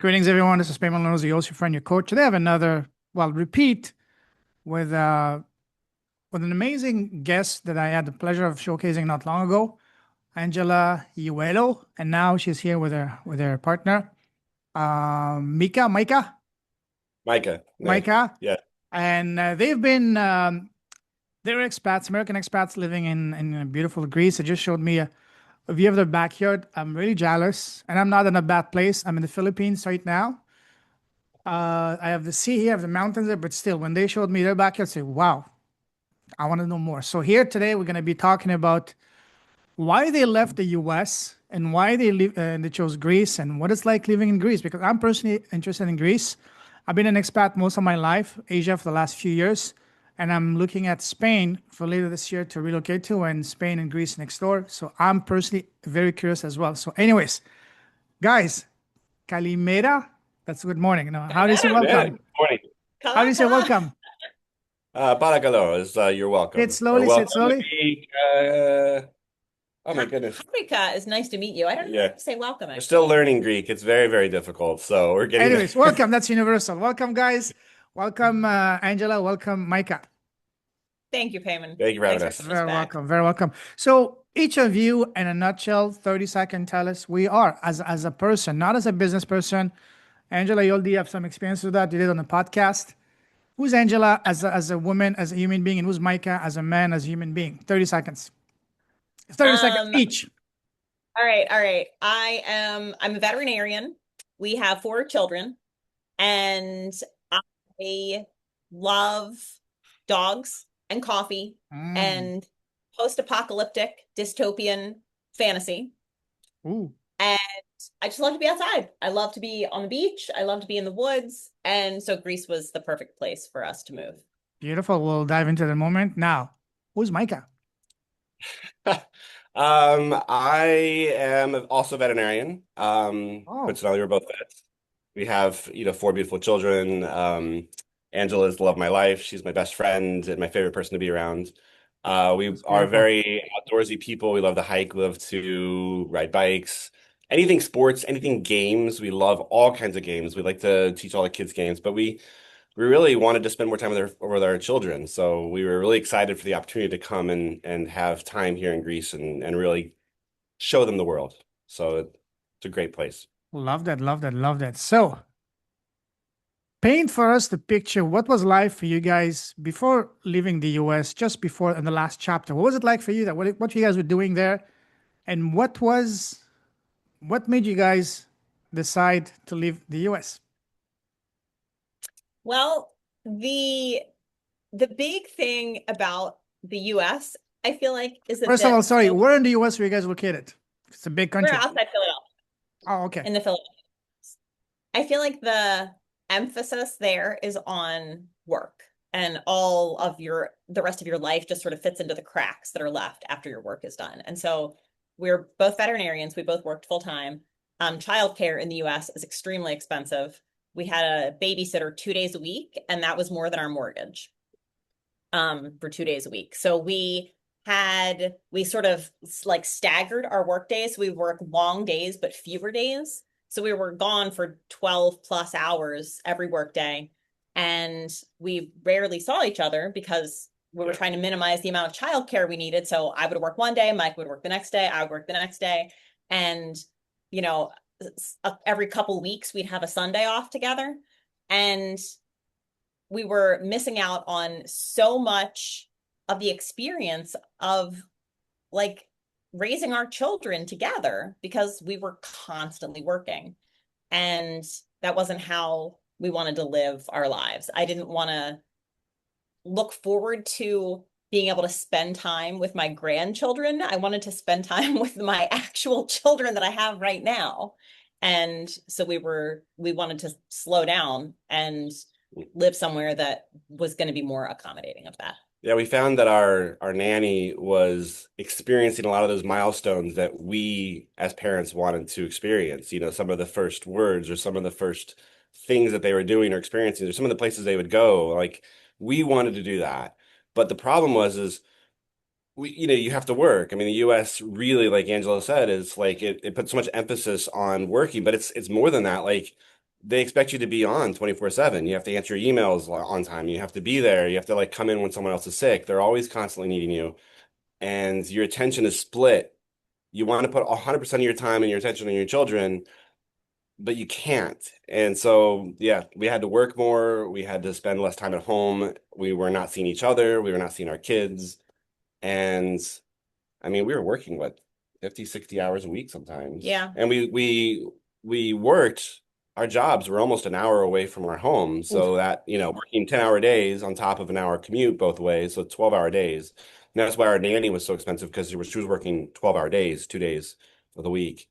Greetings, everyone. This is Payman Lonos, your host, your friend, your coach. Today I have another, repeat with with an amazing guest that I had the pleasure of showcasing not long ago, Angela Youello, and now she's here with her partner, Micah, Micah. Nice. Micah, Yeah. and they're expats, American expats living in beautiful Greece. They just showed me a view of their backyard. I'm really jealous, and I'm not in a bad place. I'm in the Philippines right now. I have the sea here, I have the mountains there, but still, when they showed me their backyard, I say, wow, I want to know more. So here today, we're going to be talking about why they left the US and why they chose Greece and what it's like living in Greece. Because I'm personally interested in Greece. I've been an expat most of my life, Asia for the last few years, and I'm looking at Spain for later this year to relocate to, and Spain and Greece next door. So I'm personally very curious as well. So, anyways, guys, Kalimera, that's good morning. No, how do you say Yeah. Good welcome? morning. How do Kala you say kala. welcome? Paragalo is you're welcome. Or Say it welcome would slowly. be oh my goodness. Africa is nice to meet you. I don't know how Yeah. to say welcome, We're still actually. learning Greek. It's very, very difficult. So we're getting Anyways, there. welcome. That's universal. Welcome, guys. Welcome, Angela. Welcome, Micah. Thank you, Payman. Thank you for having Thanks for us. having us Very back. welcome. Very welcome. So each of you, in a nutshell, 30 second, tell us we are as a person, not as a business person. Angela, you already have some experience with that. You did on the podcast. Who's Angela as a woman, as a human being, and who's Micah as a man, as a human being? 30 seconds. 30 seconds Um, each. all right. I'm a veterinarian. We have four children, and I love dogs and coffee Mm. and post-apocalyptic dystopian fantasy. Ooh, And I just love to be outside. I love to be on the beach. I love to be in the woods. And so Greece was the perfect place for us to move. beautiful. We'll dive into the moment now. Who's Micah? I am also a veterinarian. Oh, Coincidentally, we're both vets. We have, four beautiful children. Angela is the love of my life. She's my best friend and my favorite person to be around. We that's are beautiful. very outdoorsy people. We love to hike, we love to ride bikes, anything sports, anything games. We love all kinds of games. We like to teach all the kids games, but we really wanted to spend more time with our children. So we were really excited for the opportunity to come and have time here in Greece and really show them the world. So it's a great place. Love that, love that, love that. So, paint for us the picture. What was life for you guys before leaving the US, just before in the last chapter? What was it like for you? What you guys were doing there? And what made you guys decide to leave the US? Well, the the big thing about the US, I feel like, is that First of all, sorry, so where in the US were you guys located? It's a big we're country. outside Philadelphia Oh, okay. in the Philippines. I feel like the emphasis there is on work and all of the rest of your life just sort of fits into the cracks that are left after your work is done. And so we're both veterinarians. We both worked full time. Childcare in the US is extremely expensive. We had a babysitter 2 days a week, and that was more than our mortgage for 2 days a week. So we sort of like staggered our work days. We work long days, but fewer days. So we were gone for 12 plus hours every work day. And we rarely saw each other because we were trying to minimize the amount of childcare we needed. So I would work one day, Mike would work the next day, I would work the next day. And, you know, every couple weeks we'd have a Sunday off together. And we were missing out on so much of the experience of like raising our children together because we were constantly working. And that wasn't how we wanted to live our lives. I didn't want to look forward to being able to spend time with my grandchildren. I wanted to spend time with my actual children that I have right now. And so we wanted to slow down and live somewhere that was going to be more accommodating of that. Yeah, we found that our nanny was experiencing a lot of those milestones that we as parents wanted to experience. Some of the first words or some of the first things that they were doing or experiencing, or some of the places they would go. Like we wanted to do that. But the problem is you have to work. I mean, the US really, like Angela said, is like it puts so much emphasis on working, but it's more than that. Like they expect you to be on 24/7. You have to answer your emails on time. You have to be there. You have to like come in when someone else is sick. They're always constantly needing you, and your attention is split. You want to put 100% of your time and your attention on your children, but you can't. And so, yeah, we had to work more. We had to spend less time at home. We were not seeing each other. We were not seeing our kids. And I mean, we were working what 50, 60 hours a week sometimes. Yeah. And we worked, our jobs were almost an hour away from our home. So that, working 10-hour days on top of an hour commute both ways, so 12-hour days. And that's why our nanny was so expensive because she was working 12-hour days, 2 days of the week.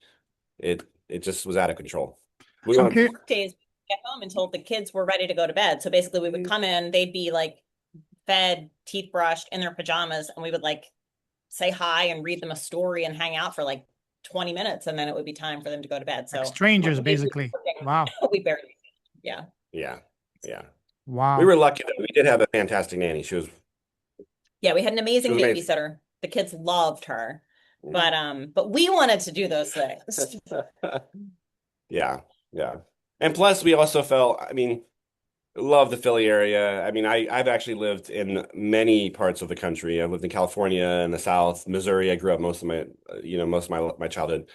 It just was out of control. We So I'm want curious. Work days, we'd get home until the kids were ready to go to bed. So basically we would come in, they'd be like fed, teeth brushed, in their pajamas, and we would like say hi and read them a story and hang out for like 20 minutes, and then it would be time for them to go to bed. So Like strangers, when we were basically. working, Wow. we barely, yeah. Yeah, yeah. We Wow. were lucky that we did have a fantastic nanny. Yeah, we had an She amazing was amazing. babysitter. The kids loved her. But we wanted to do those things. Yeah, yeah. And plus we also felt, I mean, love the Philly area. I mean, I've actually lived in many parts of the country. I've lived in California in the South, Missouri. I grew up most of my childhood.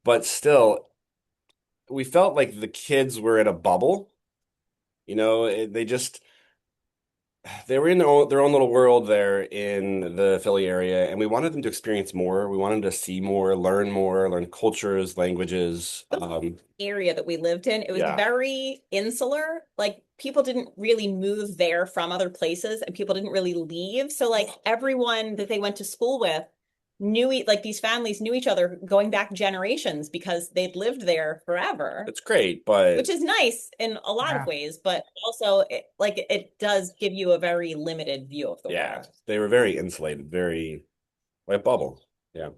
But still, we felt like the kids were in a bubble. They were in their own little world there in the Philly area, and we wanted them to experience more. We wanted them to see more, learn cultures, languages. Area that we lived in, it was Yeah, very insular. Like people didn't really move there from other places, and people didn't really leave. So like everyone that they went to school with like these families knew each other going back generations because they'd lived there forever, it's great, but which is nice in a lot of Yeah, ways, but also it does give you a very limited view of the yeah, world. they were very insulated, very like bubble. Yeah.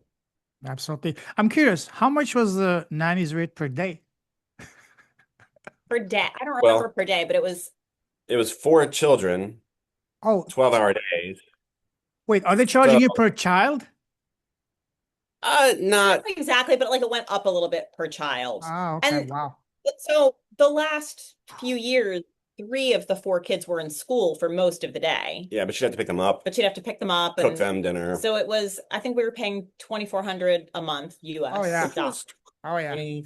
absolutely. I'm curious, how much was the nanny's rate per day? Per day, I don't remember Well, per day, but it was 4 children, Oh, 12-hour days. wait, are they charging So, you per child? not, not exactly, but like it went up a little bit per child. Ah, okay. And Wow. so the last few years, 3 of the 4 kids were in school for most of the day, yeah, but she'd have to pick them up, but you'd have to pick them up. cook And them dinner. so it was, I think we were paying 2,400 a month Oh, US yeah. It was Oh, yeah. 20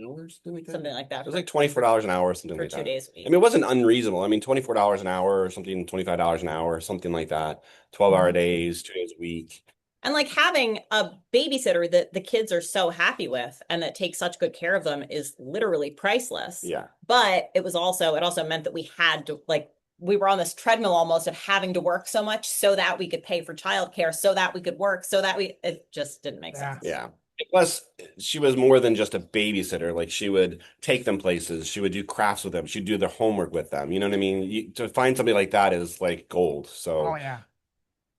hours, something like that. something like It that was like $24 an hour or something for like two that. days a I week. mean, it wasn't unreasonable. I mean, $24 an hour or something, $25 an hour, something like that. 12-hour Mhm. days, 2 days a week. And like having a babysitter that the kids are so happy with and that takes such good care of them is literally priceless. Yeah. But it also meant that we had to like we were on this treadmill almost of having to work so much so that we could pay for childcare, so that we could work, so that it just didn't make Yeah. sense. Yeah. Plus, she was more than just a babysitter. Like she would take them places. She would do crafts with them. She'd do their homework with them. You know what I mean? To find somebody like that is like gold. Oh, So yeah,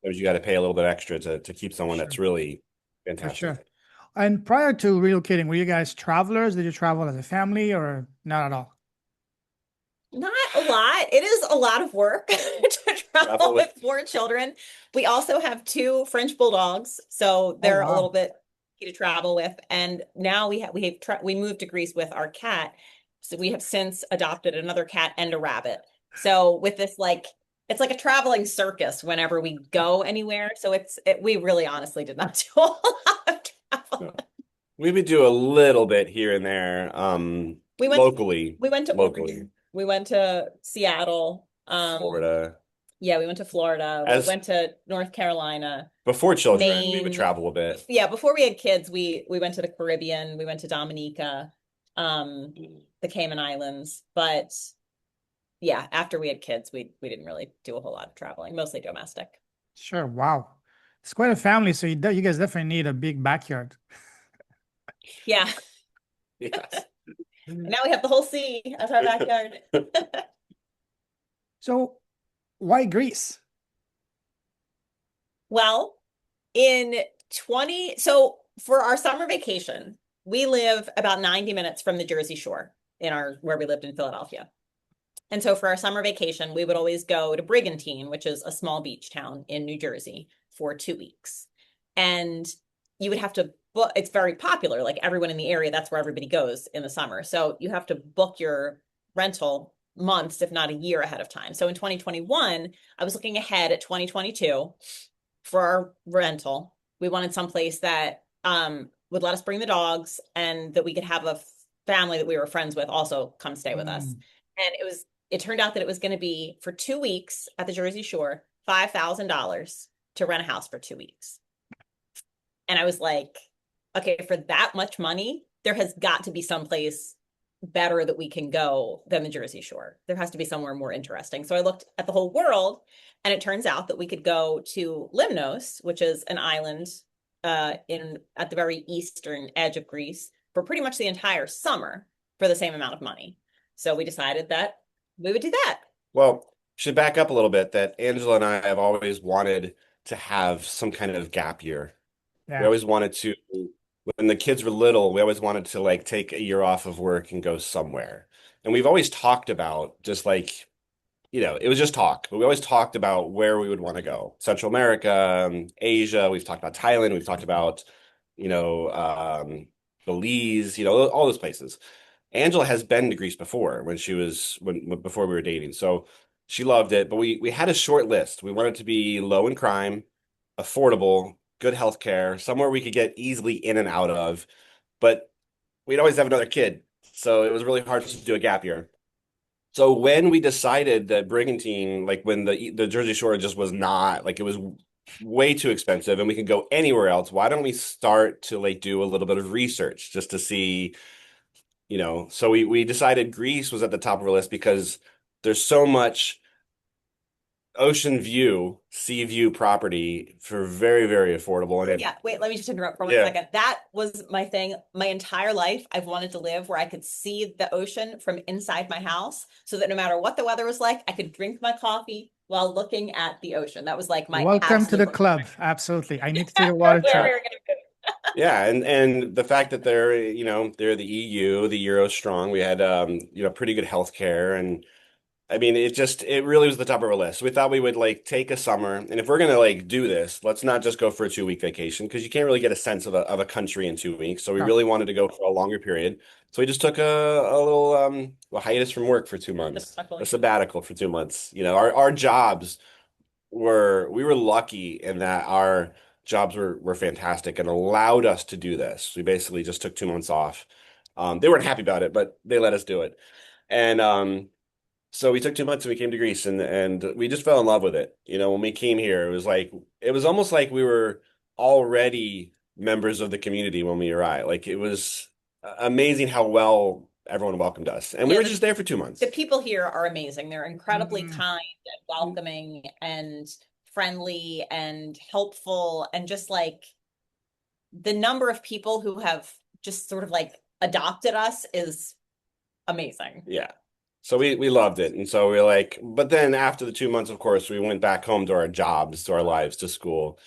you got to pay a little bit extra to keep for someone that's sure. really For sure. fantastic. And prior to relocating, were you guys travelers? Did you travel as a family or not at all? Not a lot. It is a lot of work to Travel travel with with 4 children. We also have 2 French bulldogs, so Oh, they're a little wow. bit tricky to travel with. And now we moved to Greece with our cat, so we have since adopted another cat and a rabbit. So with this it's like a traveling circus whenever we go anywhere. So we really honestly did not do a whole lot of travel. no. We would do a little bit here and there, We went locally, we went to locally, Oregon. We went to Seattle. Florida. Yeah, we went to Florida. We As went to North Carolina, before children, we would Maine. travel a bit. Yeah, before we had kids, we went to the Caribbean. We went to Dominica, the Cayman Islands. But yeah, after we had kids, we didn't really do a whole lot of traveling, mostly domestic. Sure. Wow. It's quite a family, so you guys definitely need a big backyard. Yeah. Yes. Now we have the whole sea as our backyard. So why Greece? Well, so for our summer vacation, we live about 90 minutes from the Jersey Shore where we lived in Philadelphia. And so for our summer vacation, we would always go to Brigantine, which is a small beach town in New Jersey, for 2 weeks. And you would have to book. It's very popular. Like everyone in the area, that's where everybody goes in the summer. So you have to book your rental months, if not a year ahead of time. So in 2021, I was looking ahead at 2022 for our rental. We wanted someplace that would let us bring the dogs and that we could have a family that we were friends with also come stay with us. Mm. And it turned out that it was going to be for 2 weeks at the Jersey Shore, $5,000 to rent a house for 2 weeks. And I was like, okay, for that much money, there has got to be someplace better that we can go than the Jersey Shore. There has to be somewhere more interesting. So I looked at the whole world, and it turns out that we could go to Limnos, which is an island in at the very eastern edge of Greece, for pretty much the entire summer for the same amount of money. So we decided that we would do that. Well, should back up a little bit that Angela and I have always wanted to have some kind of gap year. We Yeah. always wanted to, when the kids were little, we always wanted to like take a year off of work and go somewhere. And we've always talked about just like, it was just talk, but we always talked about where we would want to go. Central America, Asia, we've talked about Thailand, we've talked about, you know, Belize, all those places. Angela has been to Greece before when she was before we were dating. So she loved it, but we had a short list. We wanted to be low in crime, affordable, good health care, somewhere we could get easily in and out of, but we'd always have another kid. So it was really hard to do a gap year. So when we decided that Brigantine, like when the Jersey Shore just was not like it was way too expensive and we could go anywhere else, why don't we start to like do a little bit of research just to see, so we decided Greece was at the top of our list because there's so much ocean view, sea view property for very, very affordable. And Yeah, wait, let me just interrupt for 1 yeah, second. That was my thing. My entire life, I've wanted to live where I could see the ocean from inside my house so that no matter what the weather was like, I could drink my coffee while looking at the ocean. That was like my Welcome to absolute the bucket club. Absolutely. I need to take a water list. Where we trip. were going to yeah, and the fact that they're the EU, the Euro strong, we had pretty good health care, and I mean, it really was the top of our list. We thought we would like take a summer, and if we're gonna like do this, let's not just go for a 2 week vacation because you can't really get a sense of a country in 2 weeks. So we No. really wanted to go for a longer period. So we just took a little hiatus from work for 2 months, a go. sabbatical for 2 months. Our jobs we were lucky in that our jobs were fantastic and allowed us to do this. We basically just took 2 months off. They weren't happy about it, but they let us do it. And so we took 2 months and we came to Greece and we just fell in love with it. When we came here, it was almost like we were already members of the community when we arrived. Like it was amazing how well everyone welcomed us. And we Yeah, were just there for 2 months. the people here are amazing. They're incredibly Mm. kind and welcoming and friendly and helpful, and just like the number of people who have just sort of like adopted us is amazing. Yeah. So we loved it. And so we were like, but then after the 2 months, of course, we went back home to our jobs, to our lives, to school.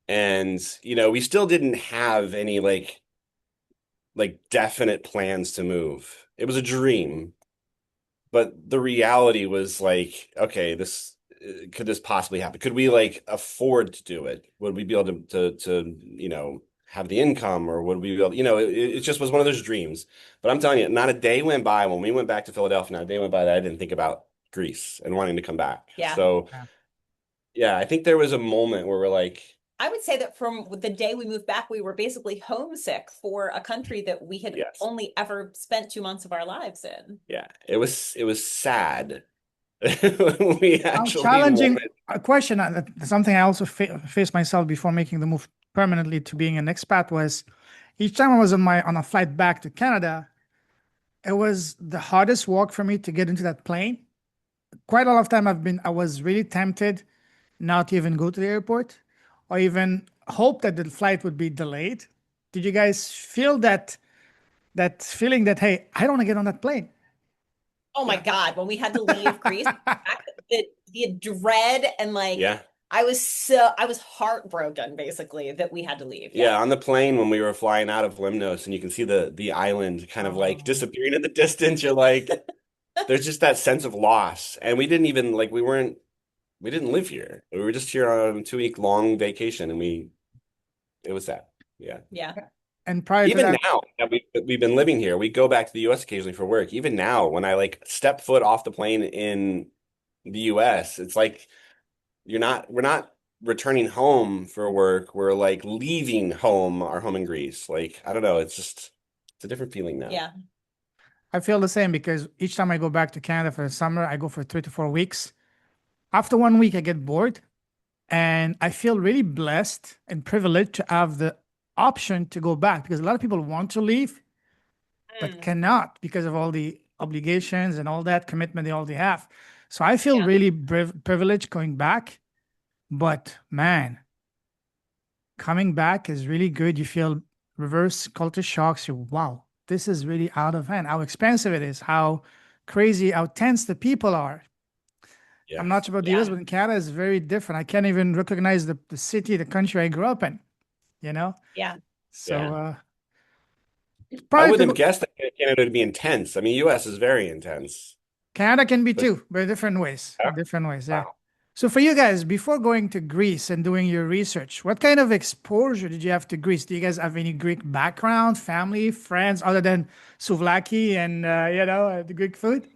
And, we still didn't have any like definite plans to move. It was a dream, but the reality was like, okay, this could this possibly happen? Could we like afford to do it? Would we be able to have the income, or would we be able, it just was one of those dreams. But I'm telling you, not a day went by when we went back to Philadelphia, not a day went by that I didn't think about Greece and wanting to come back. Yeah. So Yeah. yeah, I think there was a moment where we're like, I would say that from the day we moved back, we were basically homesick for a country that we had yes, only ever spent 2 months of our lives in. yeah, it was sad. We How actually challenging wanted, a question, something I also faced myself before making the move permanently to being an expat was each time I was on a flight back to Canada, it was the hardest walk for me to get into that plane. Quite a lot of time I was really tempted not to even go to the airport or even hope that the flight would be delayed. Did you guys feel that feeling that, hey, I don't want to get on that plane? Oh my God, when we had to leave Greece, the dread and like yeah. I was heartbroken basically that we had to leave. Yeah, on the plane when we were flying out of Limnos and you can see the island kind of like Oh. disappearing in the distance, you're like, there's just that sense of loss. And we didn't even like we didn't live here. We were just here on a 2 week long vacation and it was sad. Yeah. Yeah. And prior to Even that, now that we've been living here, we go back to the US occasionally for work. Even now, when I like step foot off the plane in the US, it's like we're not returning home for work. We're like leaving home, our home in Greece. Like, I don't know, it's a different feeling now. Yeah. I feel the same because each time I go back to Canada for the summer, I go for 3 to 4 weeks. After 1 week, I get bored, and I feel really blessed and privileged to have the option to go back because a lot of people want to leave but Mm, cannot because of all the obligations and all that commitment they already have. So I feel yeah. really privileged going back. But man, coming back is really good. You feel reverse culture shocks. You, wow, this is really out of hand. How expensive it is, how crazy, how tense the people are. I'm not Yes. sure about the US, Yeah. but in Canada it's very different. I can't even recognize the city, the country I grew up in, you know? Yeah. So Yeah. I prior wouldn't have to guessed that Canada would be intense. I mean, US is very intense. Canada can be But too, but different ways. yeah, Different ways, yeah. wow. So for you guys, before going to Greece and doing your research, what kind of exposure did you have to Greece? Do you guys have any Greek background, family, friends, other than souvlaki and the Greek food?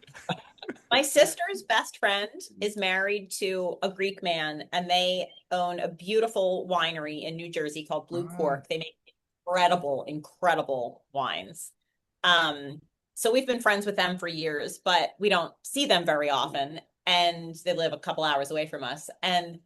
My sister's best friend is married to a Greek man, and they own a beautiful winery in New Jersey called Blue Ah, Cork. They make incredible, incredible wines. Um, so we've been friends with them for years, but we don't see them very often. And they live a couple hours away from us. And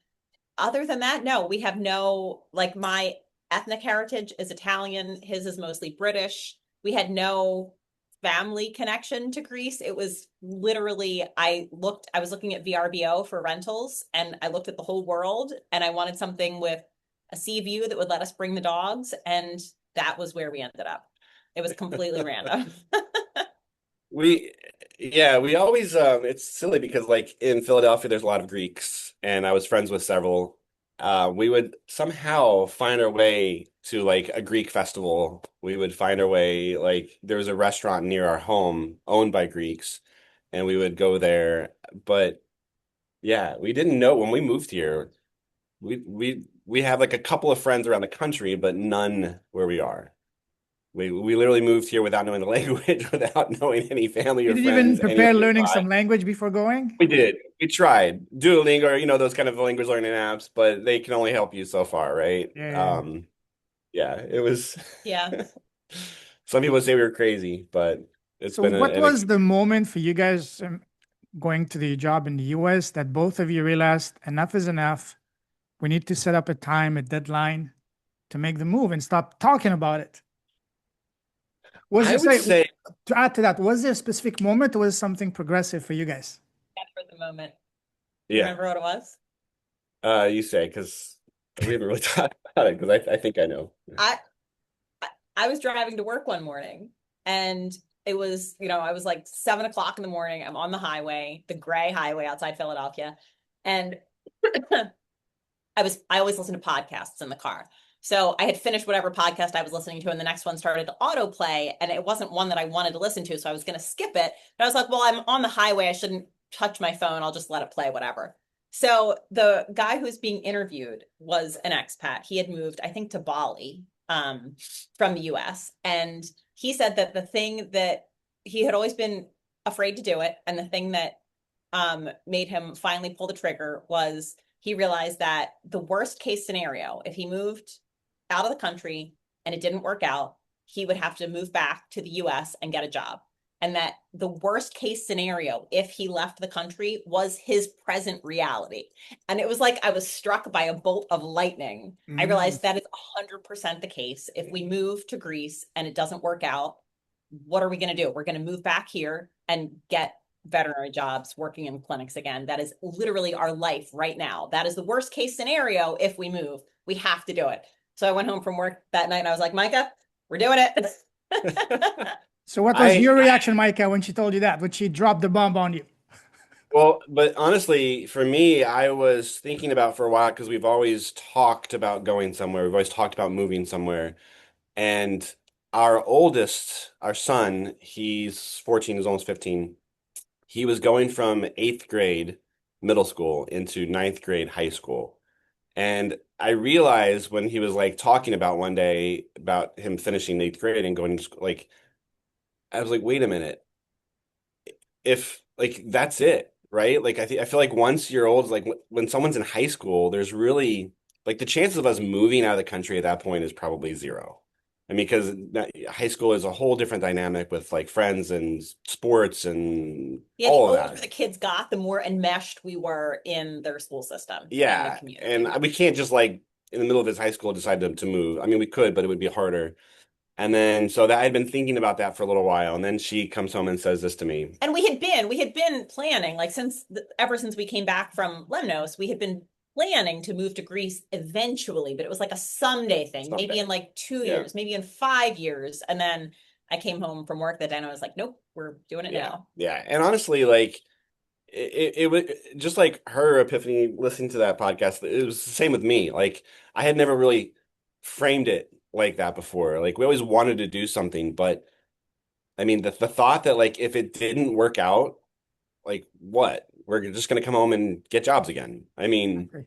other than that, no, we have no, like, my ethnic heritage is Italian, his is mostly British. We had no family connection to Greece. It was literally, I was looking at VRBO for rentals, and I looked at the whole world, and I wanted something with a sea view that would let us bring the dogs. And that was where we ended up. It was completely random. We, yeah, we always, it's silly because like in Philadelphia, there's a lot of Greeks, and I was friends with several. We would somehow find our way to like a Greek festival. We would find our way, like, there was a restaurant near our home owned by Greeks, and we would go there. But yeah, we didn't know when we moved here. We have like a couple of friends around the country, but none where we are. We literally moved here without knowing the language, without knowing any family you or didn't even friends, prepare anyone learning nearby. some language before going? We did. We tried Duolingo, or those kind of language learning apps, but they can only help you so far, right? Yeah, yeah, yeah. Yeah, it was. Yeah. Some people say we were crazy, but it's So been what an was experience. the moment for you guys going to the job in the US that both of you realized enough is enough? We need to set up a time, a deadline to make the move and stop talking about it. Was I there would say say, to add to that, was there a specific moment or was it something progressive for you guys? For the moment. Do you yeah, remember what it was? you say, because we haven't really talked about it, because I think I know. I I was driving to work one morning, and it was, I was like 7 o'clock in the morning. I'm on the highway, the gray highway outside Philadelphia. And I always listen to podcasts in the car. So I had finished whatever podcast I was listening to, and the next one started to autoplay, and it wasn't one that I wanted to listen to. So I was going to skip it. But I was like, well, I'm on the highway. I shouldn't touch my phone. I'll just let it play, whatever. So the guy who's being interviewed was an expat. He had moved, I think, to Bali, from the US. And he said that the thing that he had always been afraid to do it, and the thing that made him finally pull the trigger was he realized that the worst case scenario, if he moved out of the country and it didn't work out, he would have to move back to the US and get a job. And that the worst case scenario, if he left the country, was his present reality. And it was like I was struck by a bolt of lightning. I Mm. realized that is 100% the case. If we move to Greece and it doesn't work out, what are we going to do? We're going to move back here and get veterinary jobs, working in clinics again. That is literally our life right now. That is the worst case scenario. If we move, we have to do it. So I went home from work that night and I was like, Micah, we're doing it. So what was I your reaction, Micah, when she told you that? When she dropped the bomb on you? Well, but honestly, for me, I was thinking about for a while because we've always talked about going somewhere. We've always talked about moving somewhere. And our oldest, our son, he's 14, he's almost 15. He was going from eighth grade middle school into ninth grade high school. And I realized when he was like talking about one day about him finishing eighth grade and going to school, like, I was like, wait a minute. If like that's it, right? Like I feel like once you're old, like when someone's in high school, there's really like the chances of us moving out of the country at that point is probably zero. I mean, because high school is a whole different dynamic with like friends and sports and Yeah, the all of older that. the kids got, the more enmeshed we were in their school system and the Yeah, community. and we can't just like in the middle of his high school decide to move. I mean, we could, but it would be harder. And then so that I'd been thinking about that for a little while, and then she comes home and says this to me. And we had been planning, like ever since we came back from Lemnos, we had been planning to move to Greece eventually, but it was like a someday thing, maybe Someday. in like two Yeah. years, maybe in 5 years. And then I came home from work that day and I was like, nope, we're doing it Yeah. now. Yeah. And honestly, like it was just like her epiphany listening to that podcast. It was the same with me. Like I had never really framed it like that before. Like we always wanted to do something, but I mean the thought that like if it didn't work out, like what? We're just gonna come home and get jobs again. I mean, Okay.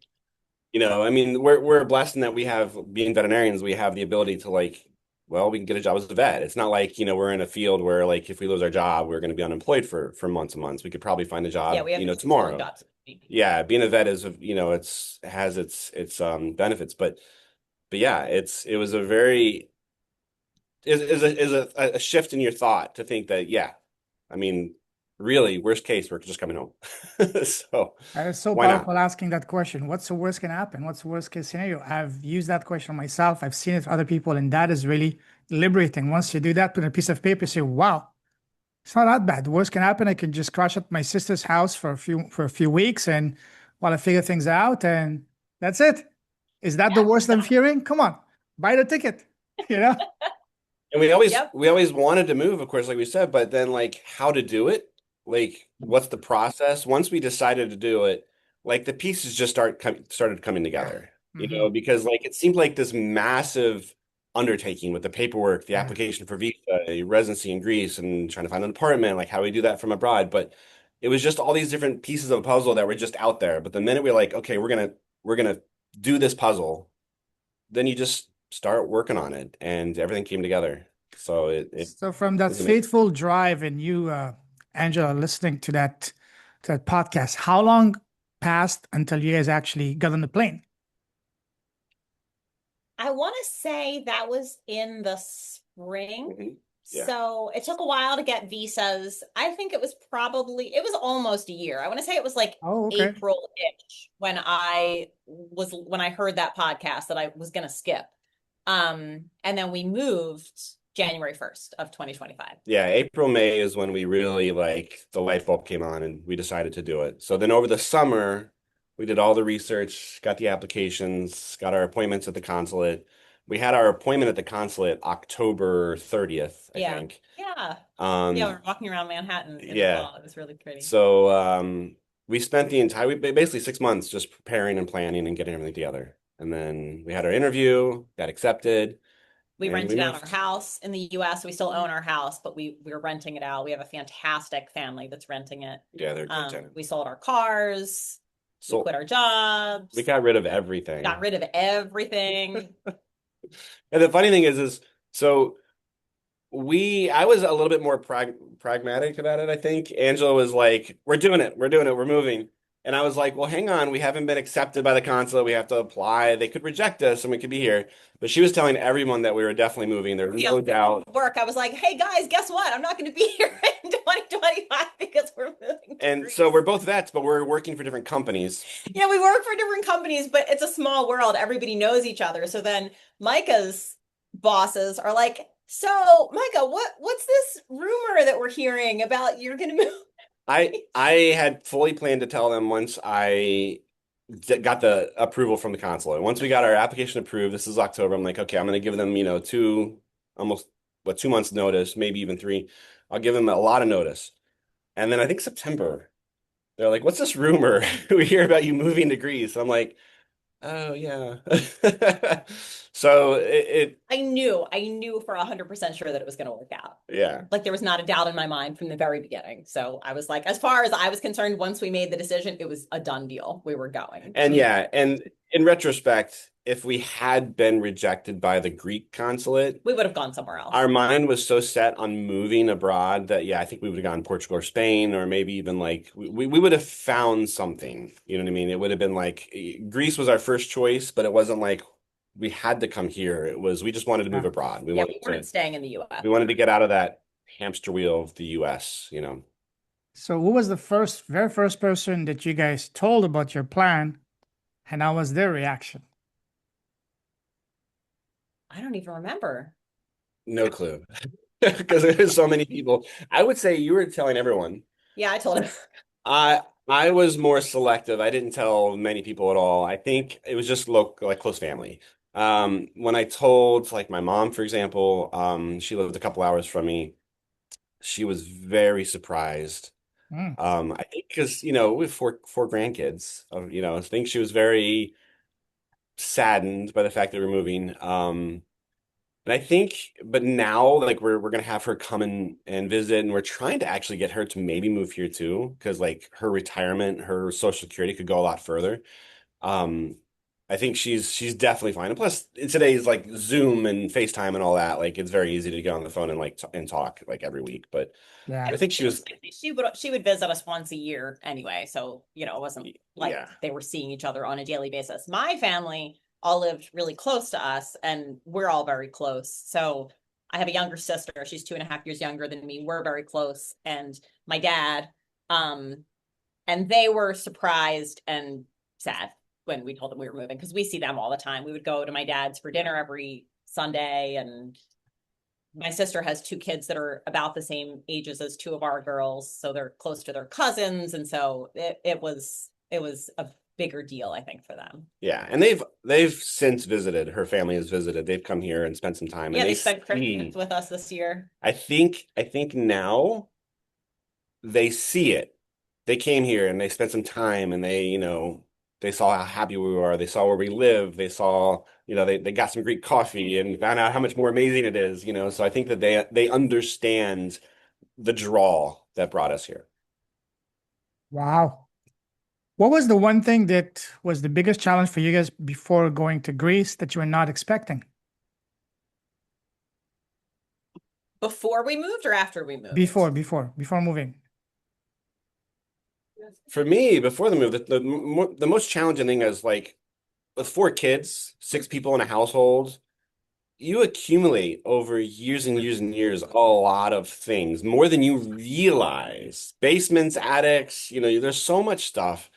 I mean, we're blessed in that we have, being veterinarians, we have the ability to like, well, we can get a job as a vet. It's not like, we're in a field where like if we lose our job, we're going to be unemployed for months and months. We could probably find a Yeah, job, we have schooling tomorrow. jobs. Yeah, being a vet is, it's has its benefits, but yeah, it was a very is a shift in your thought to think that, yeah, I mean, really, worst case, we're just coming home. So That is so why not? powerful asking that question. What's the worst can happen? What's the worst case scenario? I've used that question myself. I've seen it with other people, and that is really liberating. Once you do that, put a piece of paper, say, wow, it's not that bad. The worst can happen. I can just crash at my sister's house for a few weeks and while I figure things out, and that's it. Is that the Yeah. worst I'm fearing? Come on, buy the ticket. You know? And we always Yep. we always wanted to move, of course, like we said, but then like how to do it, like what's the process? Once we decided to do it, like the pieces just started coming Yeah. together, Hmm. because like it seemed like this massive undertaking with the paperwork, the Yeah. application for visa, residency in Greece, and trying to find an apartment, like how we do that from abroad. But it was just all these different pieces of a puzzle that were just out there. But the minute we're like, okay, we're gonna do this puzzle, then you just start working on it, and everything came together. So it So from that was amazing. fateful drive and you, Angela, listening to that podcast, how long passed until you guys actually got on the plane? I want to say that was in the spring. Mhm. Yeah. So it took a while to get visas. I think it was almost a year. I want to say it was like Oh, okay. April-ish when I heard that podcast that I was going to skip. And then we moved January 1st of 2025. Yeah, April, May is when we really like the light bulb came on and we decided to do it. So then over the summer, we did all the research, got the applications, got our appointments at the consulate. We had our appointment at the consulate October 30th, I Yeah. think. Yeah. Um, Yeah, we were walking around Manhattan in the yeah. fall. It was really pretty. So we spent basically 6 months just preparing and planning and getting everything together. And then we had our interview, got accepted, We and we rented out our moved. house in the US. We still own our house, but we're renting it out. We have a fantastic family that's renting it. Yeah, they're great tenants. We sold our cars, we So quit our jobs, we got rid of everything. got rid of everything. And the funny thing is so I was a little bit more pragmatic about it, I think. Angela was like, we're doing it, we're moving. And I was like, well, hang on, we haven't been accepted by the consulate. We have to apply. They could reject us and we could be here. But she was telling everyone that we were definitely moving. There's no doubt. Work. I was like, hey guys, guess what? I'm not going to be here in 2025 because we're moving to And Greece. so we're both vets, but we're working for different companies. Yeah, we work for different companies, but it's a small world. Everybody knows each other. So then Micah's bosses are like, so Micah, what's this rumor that we're hearing about you're going to move? I had fully planned to tell them once I got the approval from the consulate. Once we got our application approved, this is October. I'm like, okay, I'm going to give them, almost 2 months notice, maybe even three. I'll give them a lot of notice. And then I think September, they're like, what's this rumor we hear about you moving to Greece? I'm like, oh yeah. So I knew for 100% sure that it was going to work out. yeah. Like there was not a doubt in my mind from the very beginning. So I was like, as far as I was concerned, once we made the decision, it was a done deal. We were going. And yeah, and in retrospect, if we had been rejected by the Greek consulate, We would have gone somewhere our else. mind was so set on moving abroad that yeah, I think we would have gone Portugal or Spain, or maybe even like we would have found something. You know what I mean? It would have been like Greece was our first choice, but it wasn't like we had to come here. It was we just wanted to move Yeah. abroad. Yeah, we weren't staying in the US. We wanted to get out of that hamster wheel of the US, you know. So who was the very first person that you guys told about your plan, and how was their reaction? I don't even remember. No clue. Because there's so many people. I would say you were telling everyone. Yeah, I told him. I was more selective. I didn't tell many people at all. I think it was just local, like close family. When I told like my mom, for example, she lived a couple hours from me. She was very surprised. Mm. I think because we have four grandkids. I think she was very saddened by the fact that we're moving. And I think, but now like we're gonna have her come and visit, and we're trying to actually get her to maybe move here too, because like her retirement, her Social Security could go a lot further. Um, I think she's definitely fine. And plus, in today's like Zoom and FaceTime and all that, like it's very easy to get on the phone and like and talk like every week. But Yeah. I think she was, She would visit us once a year anyway, so it wasn't like yeah, they were seeing each other on a daily basis. My family all lived really close to us, and we're all very close. So I have a younger sister. She's 2.5 years younger than me. We're very close, and my dad, um, and they were surprised and sad when we told them we were moving because we see them all the time. We would go to my dad's for dinner every Sunday, and my sister has two kids that are about the same ages as two of our girls, so they're close to their cousins, and so it was a bigger deal, I think, for them. yeah. And they've since visited. Her family has visited. They've come here and spent some time, and Yeah, they they spent see. Christmas with us this year. I think now they see it. They came here and they spent some time and they saw how happy we were. They saw where we live. They saw, they got some Greek coffee and found out how much more amazing it is. So I think that they understand the draw that brought us here. Wow. What was the one thing that was the biggest challenge for you guys before going to Greece that you were not expecting? Before we moved or after we moved? Before moving. For me, before the move, the most challenging thing is like with four kids, six people in a household, you accumulate over years and years and years a lot of things, more than you realize. Basements, attics, there's so much stuff.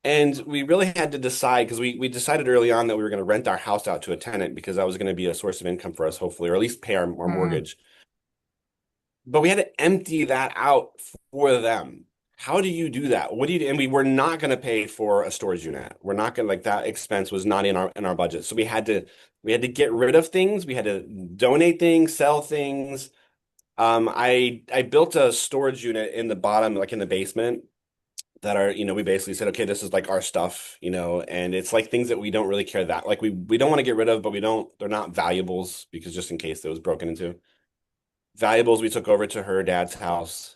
And we really had to decide because we decided early on that we were going to rent our house out to a tenant because that was going to be a source of income for us, hopefully, or at least pay our Mm-hmm. mortgage. But we had to empty that out for them. How do you do that? What do you do? And we were not going to pay for a storage unit. We're not going to like that expense was not in our budget. So we had to get rid of things. We had to donate things, sell things. I built a storage unit in the bottom, like in the basement, that are, we basically said, okay, this is like our stuff, and it's like things that we don't really care that like we don't want to get rid of, but they're not valuables because just in case it was broken into. Valuables we took over to her dad's house.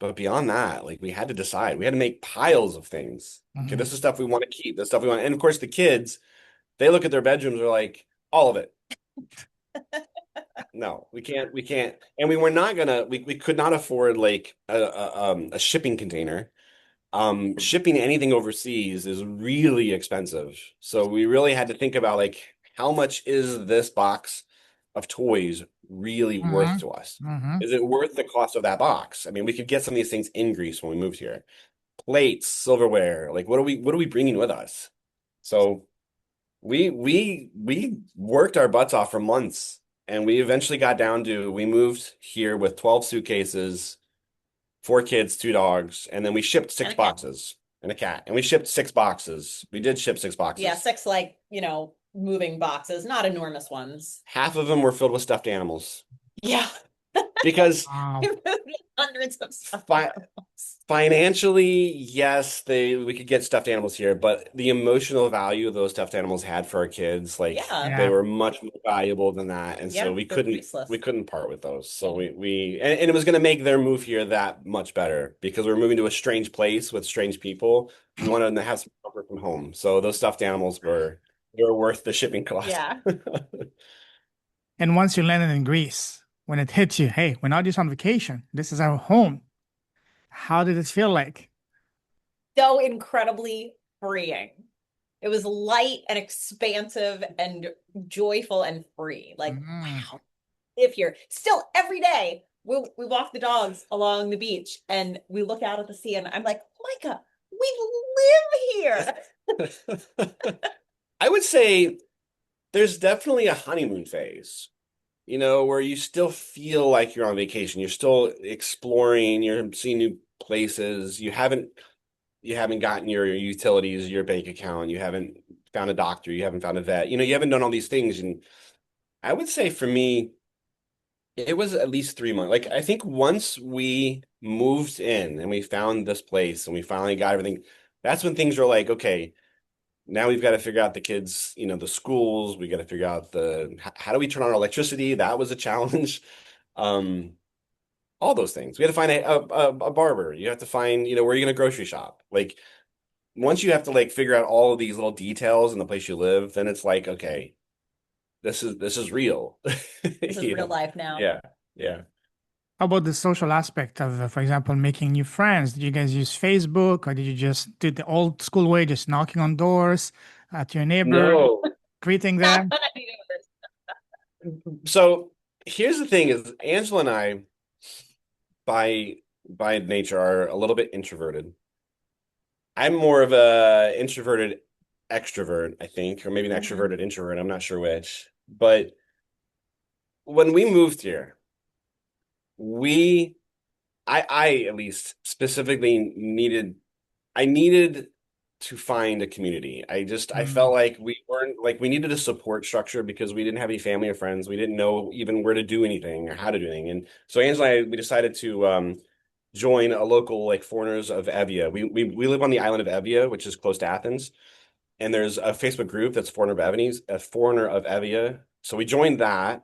But beyond that, like we had to decide. We had to make piles of things. Okay, Mm-hmm. this is stuff we want to keep, this stuff we want. And of course, the kids, they look at their bedrooms, they're like, all of it. No, we can't. And we were not gonna, we could not afford like a shipping container. Shipping anything overseas is really expensive. So we really had to think about like, how much is this box of toys really worth to us? Mm-hmm. Is it worth the cost of that box? I mean, we could get some of these things in Greece when we moved here. Plates, silverware, like what are we bringing with us? So we worked our butts off for months, and we eventually got down to we moved here with 12 suitcases, four kids, two dogs, and then we shipped six And a cat. boxes and a cat. And we shipped 6 boxes. We did ship 6 boxes. Yeah, six like, moving boxes, not enormous ones. Half of them were filled with stuffed animals Yeah. because Wow. Hundreds of stuff. financially, yes, we could get stuffed animals here, but the emotional value those stuffed animals had for our kids, like Yeah. they Yeah. were much more valuable than that. And so Yeah, we they're couldn't priceless. we couldn't part with those. So and it was gonna make their move here that much better because we're moving to a strange place with strange people. We wanted them to have some comfort from home. So those stuffed animals were worth the shipping cost. Yeah. And once you landed in Greece, when it hits you, hey, we're not just on vacation. This is our home. How did it feel like? So incredibly freeing. It was light and expansive and joyful and free. Like, Mm. wow, live here. Still every day we walk the dogs along the beach and we look out at the sea and I'm like, Micah, we live here. I would say there's definitely a honeymoon phase, where you still feel like you're on vacation. You're still exploring, you're seeing new places. You haven't gotten your utilities, your bank account, you haven't found a doctor, you haven't found a vet. You haven't done all these things. And I would say for me, it was at least 3 months. Like I think once we moved in and we found this place and we finally got everything, that's when things were like, okay, now we've got to figure out the kids, the schools. We got to figure out how do we turn on our electricity? That was a challenge. Um, all those things. We had to find a barber. You have to find, where you're going to grocery shop. Like once you have to like figure out all of these little details in the place you live, then it's like, okay, this is real. This is real life now. Yeah. Yeah. How about the social aspect of, for example, making new friends? Did you guys use Facebook or did you just do the old school way, just knocking on doors at your neighbor, No. greeting them? So here's the thing is Angela and I by nature are a little bit introverted. I'm more of a introverted extrovert, I think, or maybe an Mhm. extroverted introvert. I'm not sure which. But when we moved here, we I at least specifically I needed to find a community. I felt Mm. like we needed a support structure because we didn't have any family or friends. We didn't know even where to do anything or how to do anything. And so Angela and I, we decided to join a local like Foreigners of Evia. We live on the island of Evia, which is close to Athens. And there's a Facebook group that's Foreigner of Evia. So we joined that.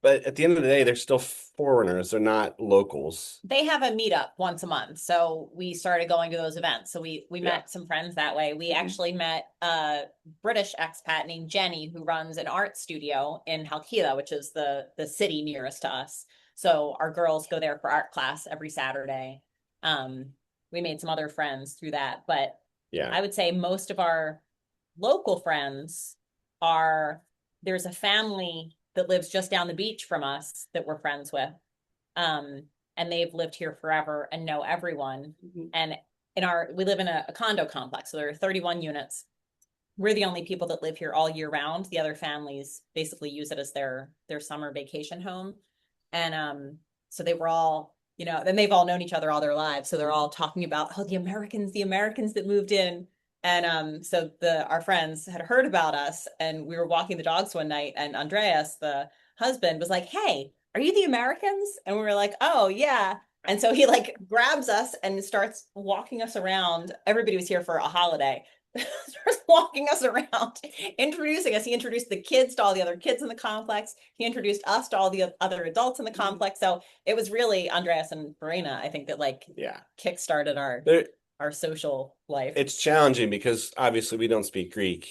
But at the end of the day, they're still foreigners. They're not locals. They have a meetup once a month. So we started going to those events. So we Yeah. met some friends that way. We actually met a British expat named Jenny who runs an art studio in Halkila, which is the city nearest to us. So our girls go there for art class every Saturday. We made some other friends through that, but Yeah. I would say most of our local friends are there's a family that lives just down the beach from us that we're friends with. Um, and they've lived here forever and know everyone. And we live in a condo complex, so there are 31 units. We're the only people that live here all year round. The other families basically use it as their summer vacation home. And so they were all, then they've all known each other all their lives. So they're all talking about, oh, the Americans that moved in. And so our friends had heard about us, and we were walking the dogs one night, and Andreas, the husband, was like, "Hey, are you the Americans?" And we were like, "Oh, yeah." And so he like grabs us and starts walking us around. Everybody was here for a holiday. Starts walking us around, introducing us. He introduced the kids to all the other kids in the complex. He introduced us to all the other adults in the complex. So it was really Andreas and Verena, I think, that like Yeah. kickstarted There, our social life. it's challenging because obviously we don't speak Greek.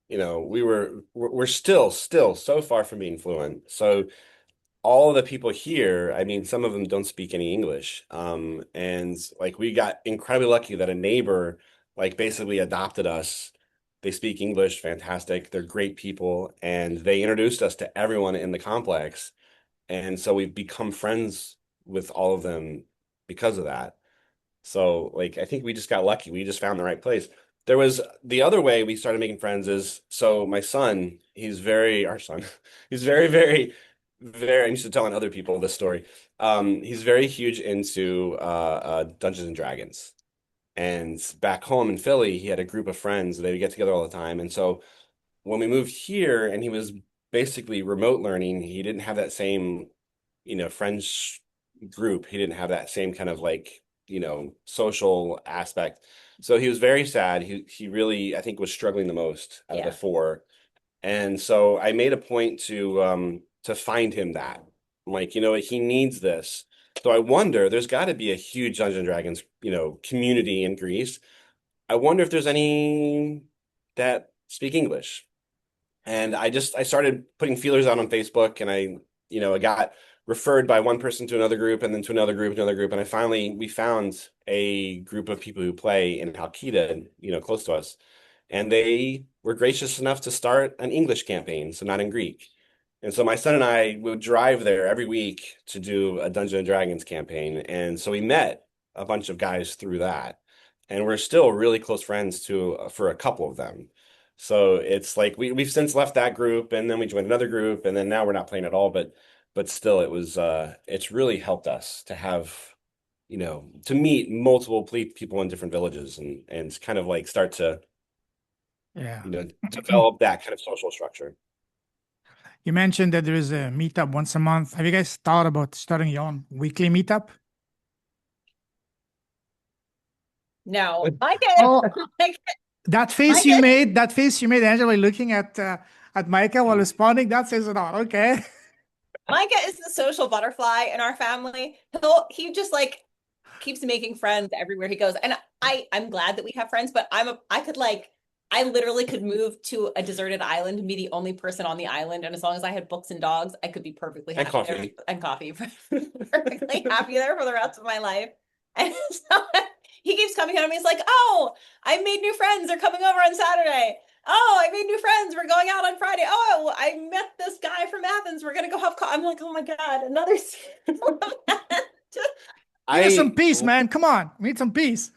We're still so far from being fluent. So all the people here, I mean, some of them don't speak any English. And like we got incredibly lucky that a neighbor like basically adopted us. They speak English, fantastic. They're great people, and they introduced us to everyone in the complex. And so we've become friends with all of them because of that. So like I think we just got lucky. We just found the right place. There was the other way we started making friends is so my son, our son, he's very, I'm used to telling other people this story. He's very huge into Dungeons and Dragons. And back home in Philly, he had a group of friends. They would get together all the time. And so when we moved here and he was basically remote learning, he didn't have that same, friends group. He didn't have that same kind of like, social aspect. So he was very sad. He really, I think, was struggling the most out of the Yeah. four. And so I made a point to find him that. I'm like, he needs this. So I wonder, there's got to be a huge Dungeons and Dragons, community in Greece. I wonder if there's any that speak English. And I started putting feelers out on Facebook, and I got referred by one person to another group, and then to another group, and we found a group of people who play in Halkida, close to us, and they were gracious enough to start an English campaign, so not in Greek. And so my son and I would drive there every week to do a Dungeons and Dragons campaign, and so we met a bunch of guys through that, and we're still really close friends for a couple of them. So it's like we've since left that group, and then we joined another group, and then now we're not playing at all. But still, it's really helped us to have, to meet multiple people in different villages, and kind of like start to, Yeah. develop that kind of social structure. You mentioned that there is a meetup once a month. Have you guys thought about starting your own weekly meetup? No, Micah, Oh, Micah, Micah, that face you made, Angela, looking at Micah while responding, that says it all. Okay. Micah is the social butterfly in our family. He just like keeps making friends everywhere he goes. And I'm glad that we have friends, but I literally could move to a deserted island and be the only person on the island. And as long as I had books and dogs, I could be perfectly And happy there coffee. and coffee, perfectly happy there for the rest of my life. And so he keeps coming home. He's like, "Oh, I made new friends. They're coming over on Saturday. Oh, I made new friends. We're going out on Friday. Oh, I met this guy from Athens. We're gonna go have coffee." I'm like, "Oh my God, another." Give us some I peace, man. Come on. We need some peace.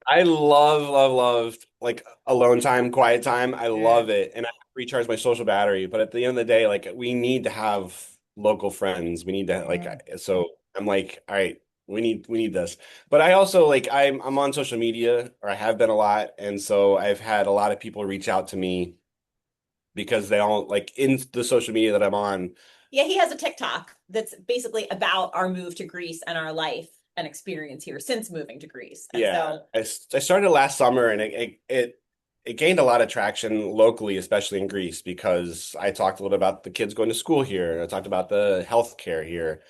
I love like alone time, quiet time. I Yeah. love it. And I recharge my social battery. But at the end of the day, like we need to have local friends. We need to Yeah. so I'm like, all right, we need this. But I also like I'm on social media, or I have been a lot. And so I've had a lot of people reach out to me because they all like in the social media that I'm on. Yeah, he has a TikTok that's basically about our move to Greece and our life and experience here since moving to Greece. And Yeah, so, I started last summer, and it gained a lot of traction locally, especially in Greece, because I talked a little bit about the kids going to school here. I talked about the healthcare here,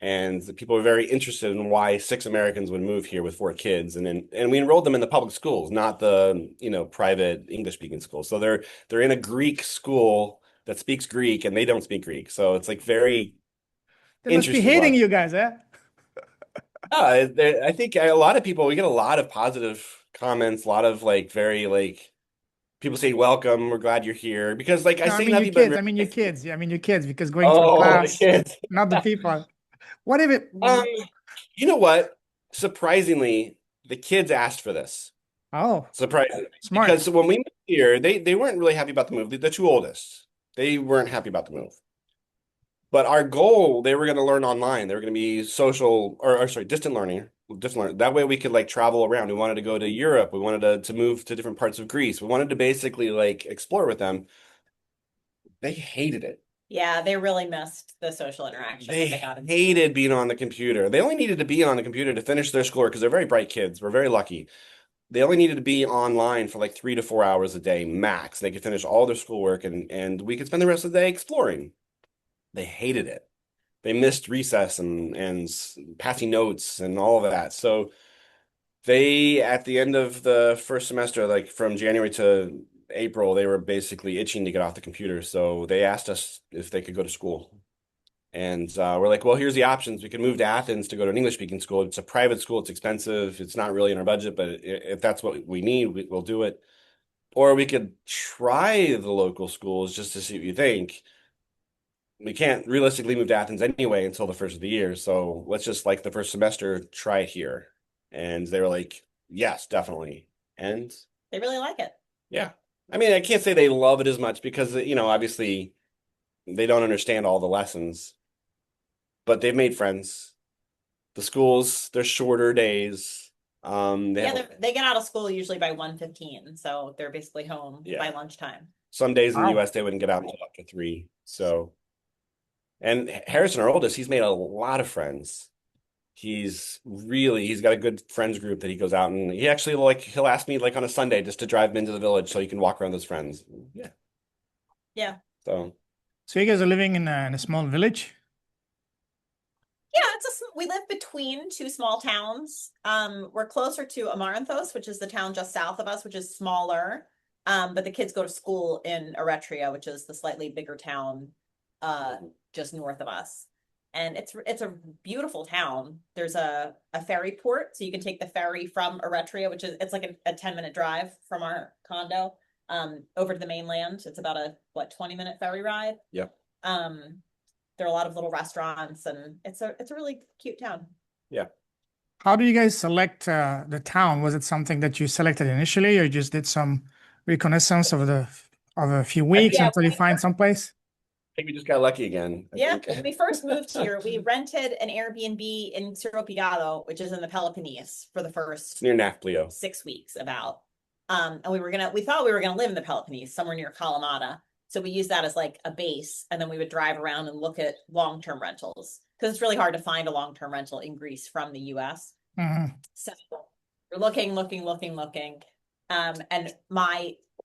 and the people were very interested in why six Americans would move here with four kids, and we enrolled them in the public schools, not the private English speaking schools. So they're in a Greek school that speaks Greek, and they don't speak Greek. So it's like very They must be interesting. hating you guys, eh? I think a lot of people, we get a lot of positive comments, a lot of like very like people say welcome, we're glad you're here. Because like I No, I say mean you nothing but kids. I mean you kids. Yeah, I mean you kids because going to a oh, the class, kids. not the people. What if it? Um, you know what? Surprisingly, the kids asked for this. Oh, Surprisingly. smart. Because when we moved here, they weren't really happy about the move. The two oldest, they weren't happy about the move. But our goal, they were going to learn online. They were going to be social, or sorry, distant learning. Distant learning. That way we could like travel around. We wanted to go to Europe. We wanted to move to different parts of Greece. We wanted to basically like explore with them. They hated it. yeah, they really missed the social interaction They that they got in school. hated being on the computer. They only needed to be on the computer to finish their schoolwork because they're very bright kids. We're very lucky. They only needed to be online for like 3 to 4 hours a day max. They could finish all their schoolwork, and we could spend the rest of the day exploring. They hated it. They missed recess and passing notes and all of that. So they, at the end of the first semester, like from January to April, they were basically itching to get off the computer. So they asked us if they could go to school. And we're like, well, here's the options. We can move to Athens to go to an English speaking school. It's a private school. It's expensive. It's not really in our budget, but if that's what we need, we'll do it. Or we could try the local schools just to see what you think. We can't realistically move to Athens anyway until the first of the year. So let's just like the first semester, try it here. And they were like, yes, definitely. And They really like it. yeah, I mean, I can't say they love it as much because, obviously they don't understand all the lessons, but they've made friends. The schools, they're shorter days. They Yeah, have they get out of school usually by 1:15, so they're basically home yeah. by lunchtime. Some days in the Wow. US they wouldn't get out until after 3. So, and Harrison, our oldest, he's made a lot of friends. He's got a good friends group that he goes out, and he actually like he'll ask me like on a Sunday just to drive him into the village so he can walk around with his friends. Yeah. Yeah. So So you guys are living in a small village? Yeah, we live between two small towns. We're closer to Amaranthos, which is the town just south of us, which is smaller. But the kids go to school in Eritrea, which is the slightly bigger town just north of us. And it's a beautiful town. There's a ferry port, so you can take the ferry from Eritrea, which is it's like a 10-minute drive from our condo over to the mainland. It's about a 20-minute ferry ride. Yep. There are a lot of little restaurants, and it's a really cute town. Yeah. How do you guys select the town? Was it something that you selected initially, or you just did some reconnaissance of a few weeks Yeah, until you find someplace? I think we just got lucky again. Yeah, when we first moved here, we rented an Airbnb in Cerro Pigado, which is in the Peloponnese, for the first Near Nafplio. 6 weeks about. And we thought we were gonna live in the Peloponnese, somewhere near Kalamata. So we used that as like a base, and then we would drive around and look at long-term rentals because it's really hard to find a long-term rental in Greece from the US. Mhm. So we're looking. And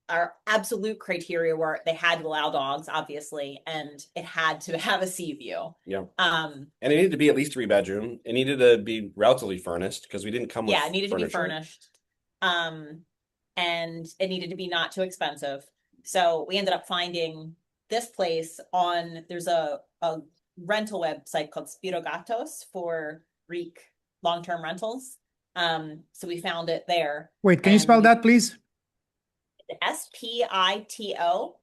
our absolute criteria were they had to allow dogs, obviously, and it had to have a sea view. Yeah. And it needed to be at least 3-bedroom. It needed to be relatively furnished because we didn't come with Yeah, it needed to be furniture. furnished. And it needed to be not too expensive. So we ended up finding this place there's a rental website called Spirogatos for Greek long-term rentals. So we found it there. Wait, can you spell that, please? Spitogatos.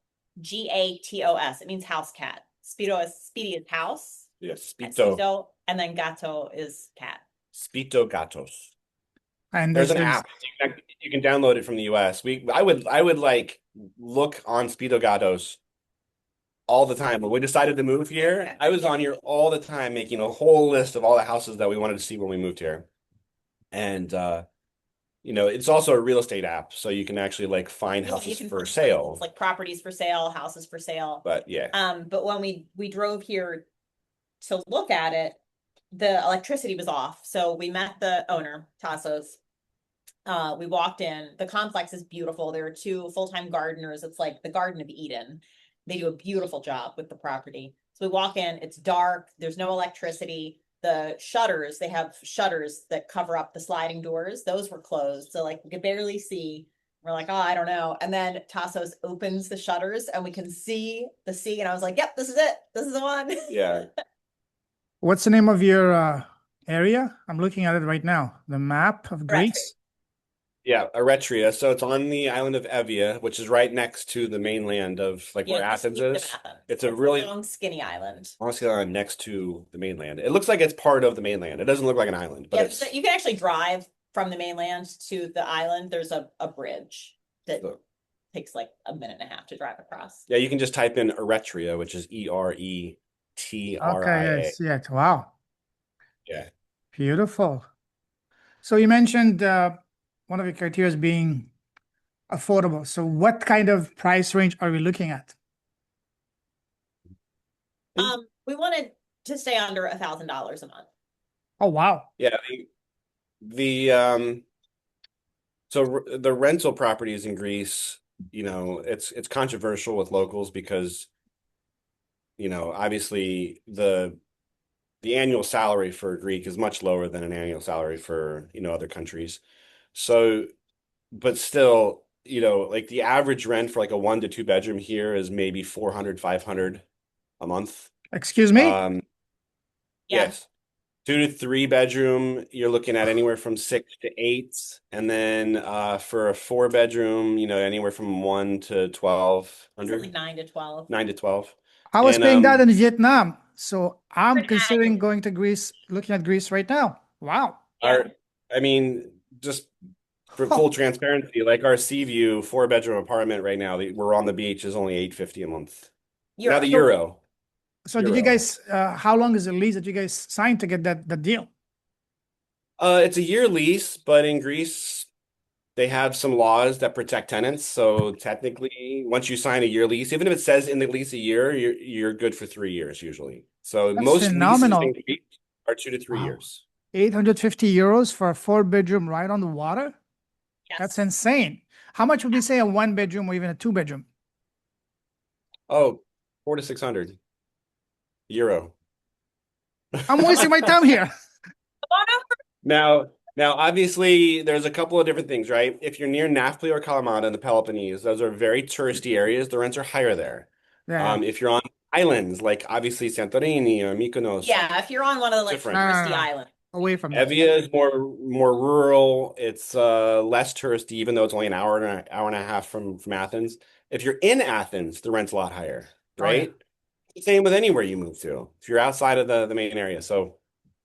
It means house cat. Speedy is house. Yeah, Spito. And then gato is cat. Spito Gatos. And there's an app. You can download it from the US. I would like look on Spito Gatos all the time. When we decided to move here, I was on here all the time making a whole list of all the houses that we wanted to see when we moved here. And it's also a real estate app, so you can actually like find houses for sale. It's like properties for sale, houses for sale. But yeah. But when we drove here to look at it, the electricity was off. So we met the owner, Tassos. We walked in. The complex is beautiful. There are 2 full-time gardeners. It's like the Garden of Eden. They do a beautiful job with the property. So we walk in, it's dark, there's no electricity. The shutters, they have shutters that cover up the sliding doors. Those were closed. So like we could barely see. We're like, oh, I don't know. And then Tassos opens the shutters and we can see the sea. And I was like, yep, this is it. This is the one. Yeah. What's the name of your area? I'm looking at it right now. The map of Greece. Yeah, Eritrea. So it's on the island of Evia, which is right next to the mainland of where Athens is. It's a really long, skinny island. Honestly, next to the mainland. It looks like it's part of the mainland. It doesn't look like an island, but you can actually drive from the mainland to the island. There's a bridge that takes like a minute and a half to drive across. Yeah, you can just type in Eritrea, which is Eretria. Okay, I see it. Wow. Yeah. Beautiful. So you mentioned one of the criteria being affordable. So what kind of price range are we looking at? We wanted to stay under $1,000 a month. Oh, wow. Yeah. So the rental properties in Greece, it's controversial with locals because, obviously the annual salary for Greek is much lower than an annual salary for, other countries. So, but still, like the average rent for like a 1 to 2 bedroom here is maybe 400, 500 a month. Excuse me? Yes. 2 to 3 bedroom, you're looking at anywhere from 6 to 8. And then for a 4 bedroom, anywhere from 1 to 1200. Like 9 to 12. 9 to 12. I was paying that in Vietnam. So I'm considering going to Greece, looking at Greece right now. Wow. Just for full transparency, like our Sea View 4-bedroom apartment right now, we're on the beach, is only $850 a month. Now the euro. So did you guys, how long is the lease that you guys signed to get that deal? It's a year lease, but in Greece, they have some laws that protect tenants. So technically, once you sign a year lease, even if it says in the lease a year, you're good for 3 years usually. So That's most phenomenal. leases in Greece are 2 to 3 years. 850 euros for a 4-bedroom right on the water? Yes. That's insane. How much would we say a 1-bedroom or even a 2-bedroom? Oh, 400 to 600 euro. I'm Come on, wasting my time here. come on over. Now, obviously, there's a couple of different things, right? If you're near Nafpli or Kalamata in the Peloponnese, those are very touristy areas. The rents are higher there. Yeah. If you're on islands, like obviously Santorini or Mykonos, Yeah, if you're on one of the like No, different. no, touristy no. islands. Away from that. Evia is more rural. It's less touristy, even though it's only an hour and a half from Athens. If you're in Athens, the rent's a lot higher, Oh yeah. right? Same with anywhere you move to. If you're outside of the main area, so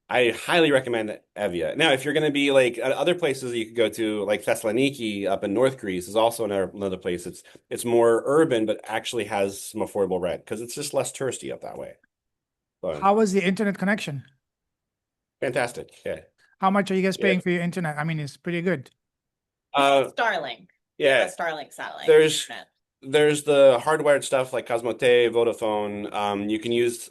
I highly recommend Evia. Now, if you're going to be like other places that you could go to, like Thessaloniki up in North Greece, is also another place. It's more urban, but actually has some affordable rent because it's just less touristy up that way. So How was the internet connection? fantastic. Yeah, How much are you guys yeah. paying for your internet? I mean, it's pretty good. Starlink. We have Yeah. a Starlink satellite There's internet. there's the hardwired stuff like Cosmote, Vodafone. You can use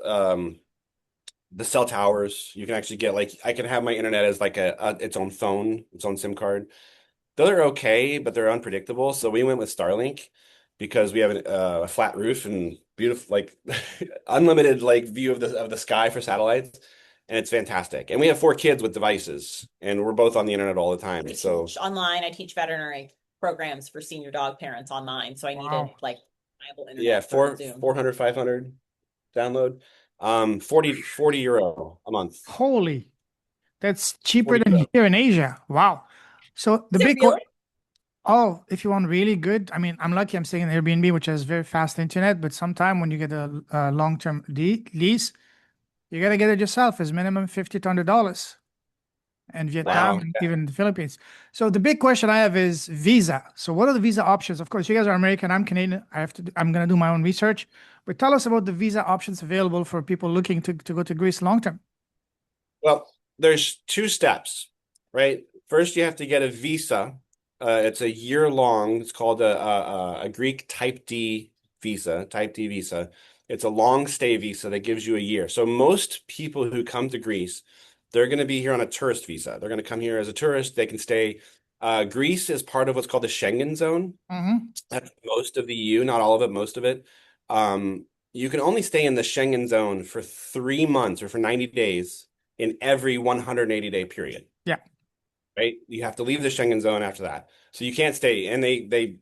the cell towers. You can actually get like I can have my internet as like its own phone, its own SIM card. They're okay, but they're unpredictable. So we went with Starlink because we have a flat roof and beautiful, like unlimited like view of the sky for satellites, and it's fantastic. And we have four kids with devices, and we're both on the internet all the time. I So teach online. I teach veterinary programs for senior dog parents online. So I needed Wow. like reliable yeah, internet for Zoom. 400, 500 download. 40 euro a month. Holy, that's cheaper 40 than euro. here in Asia. Wow. So the Is it big really? oh, if you want really good, I mean, I'm lucky I'm staying in Airbnb, which has very fast internet, but sometime when you get a long-term lease, you gotta get it yourself. It's minimum 50 to $100 in Vietnam Wow. and even the Philippines. So the big question I have is visa. So what are the visa options? Of course, you guys are American, I'm Canadian. I'm gonna do my own research, but tell us about the visa options available for people looking to go to Greece long term. Well, there's two steps, right? First, you have to get a visa. It's a year long. It's called a Greek Type D visa, Type D visa. It's a long stay visa that gives you a year. So most people who come to Greece, they're going to be here on a tourist visa. They're going to come here as a tourist. They can stay. Greece is part of what's called the Schengen zone. Mm-hmm. That's most of the EU, not all of it, most of it. You can only stay in the Schengen zone for 3 months or for 90 days in every 180-day period, Yeah. right? You have to leave the Schengen zone after that. So you can't stay, and they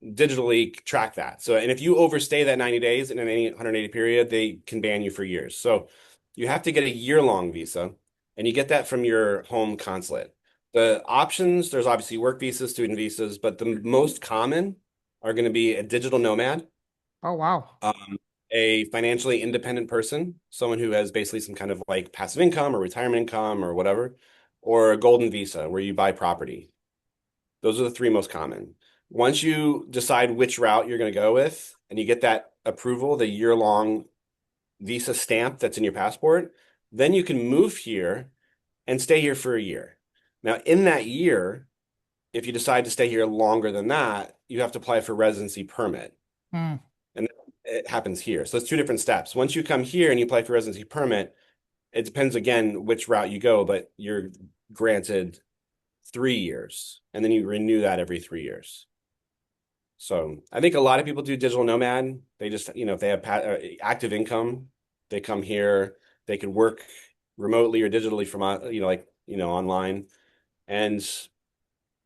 digitally track that. So, and if you overstay that 90 days in any 180 period, they can ban you for years. So you have to get a year-long visa, and you get that from your home consulate. The options, there's obviously work visas, student visas, but the most common are going to be a digital nomad, Oh, wow. a financially independent person, someone who has basically some kind of like passive income or retirement income or whatever, or a golden visa where you buy property. Those are the three most common. Once you decide which route you're going to go with and you get that approval, the year-long visa stamp that's in your passport, then you can move here and stay here for a year. Now, in that year, if you decide to stay here longer than that, you have to apply for residency permit. Hmm. And it happens here. So it's two different steps. Once you come here and you apply for residency permit, it depends again which route you go, but you're granted 3 years, and then you renew that every 3 years. So I think a lot of people do digital nomad. They just, if they have active income, they come here. They can work remotely or digitally from, online, and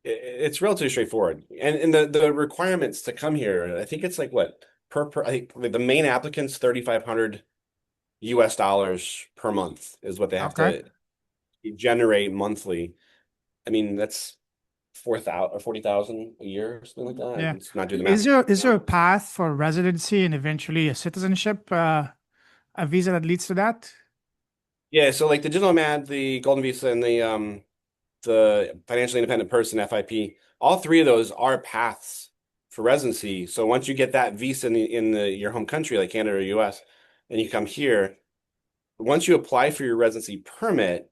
it's relatively straightforward. And the requirements to come here, I think it's like what I think the main applicants $3,500 US per month is what they have Okay. to generate monthly. I mean, that's 4,000 or 40,000 a year or something like that. Yeah. Let's not do the math. Is there a path for residency and eventually a citizenship, a visa that leads to that? Yeah, so like the digital nomad, the golden visa, and the financially independent person FIP, all three of those are paths for residency. So once you get that visa in your home country, like Canada or US, and you come here, once you apply for your residency permit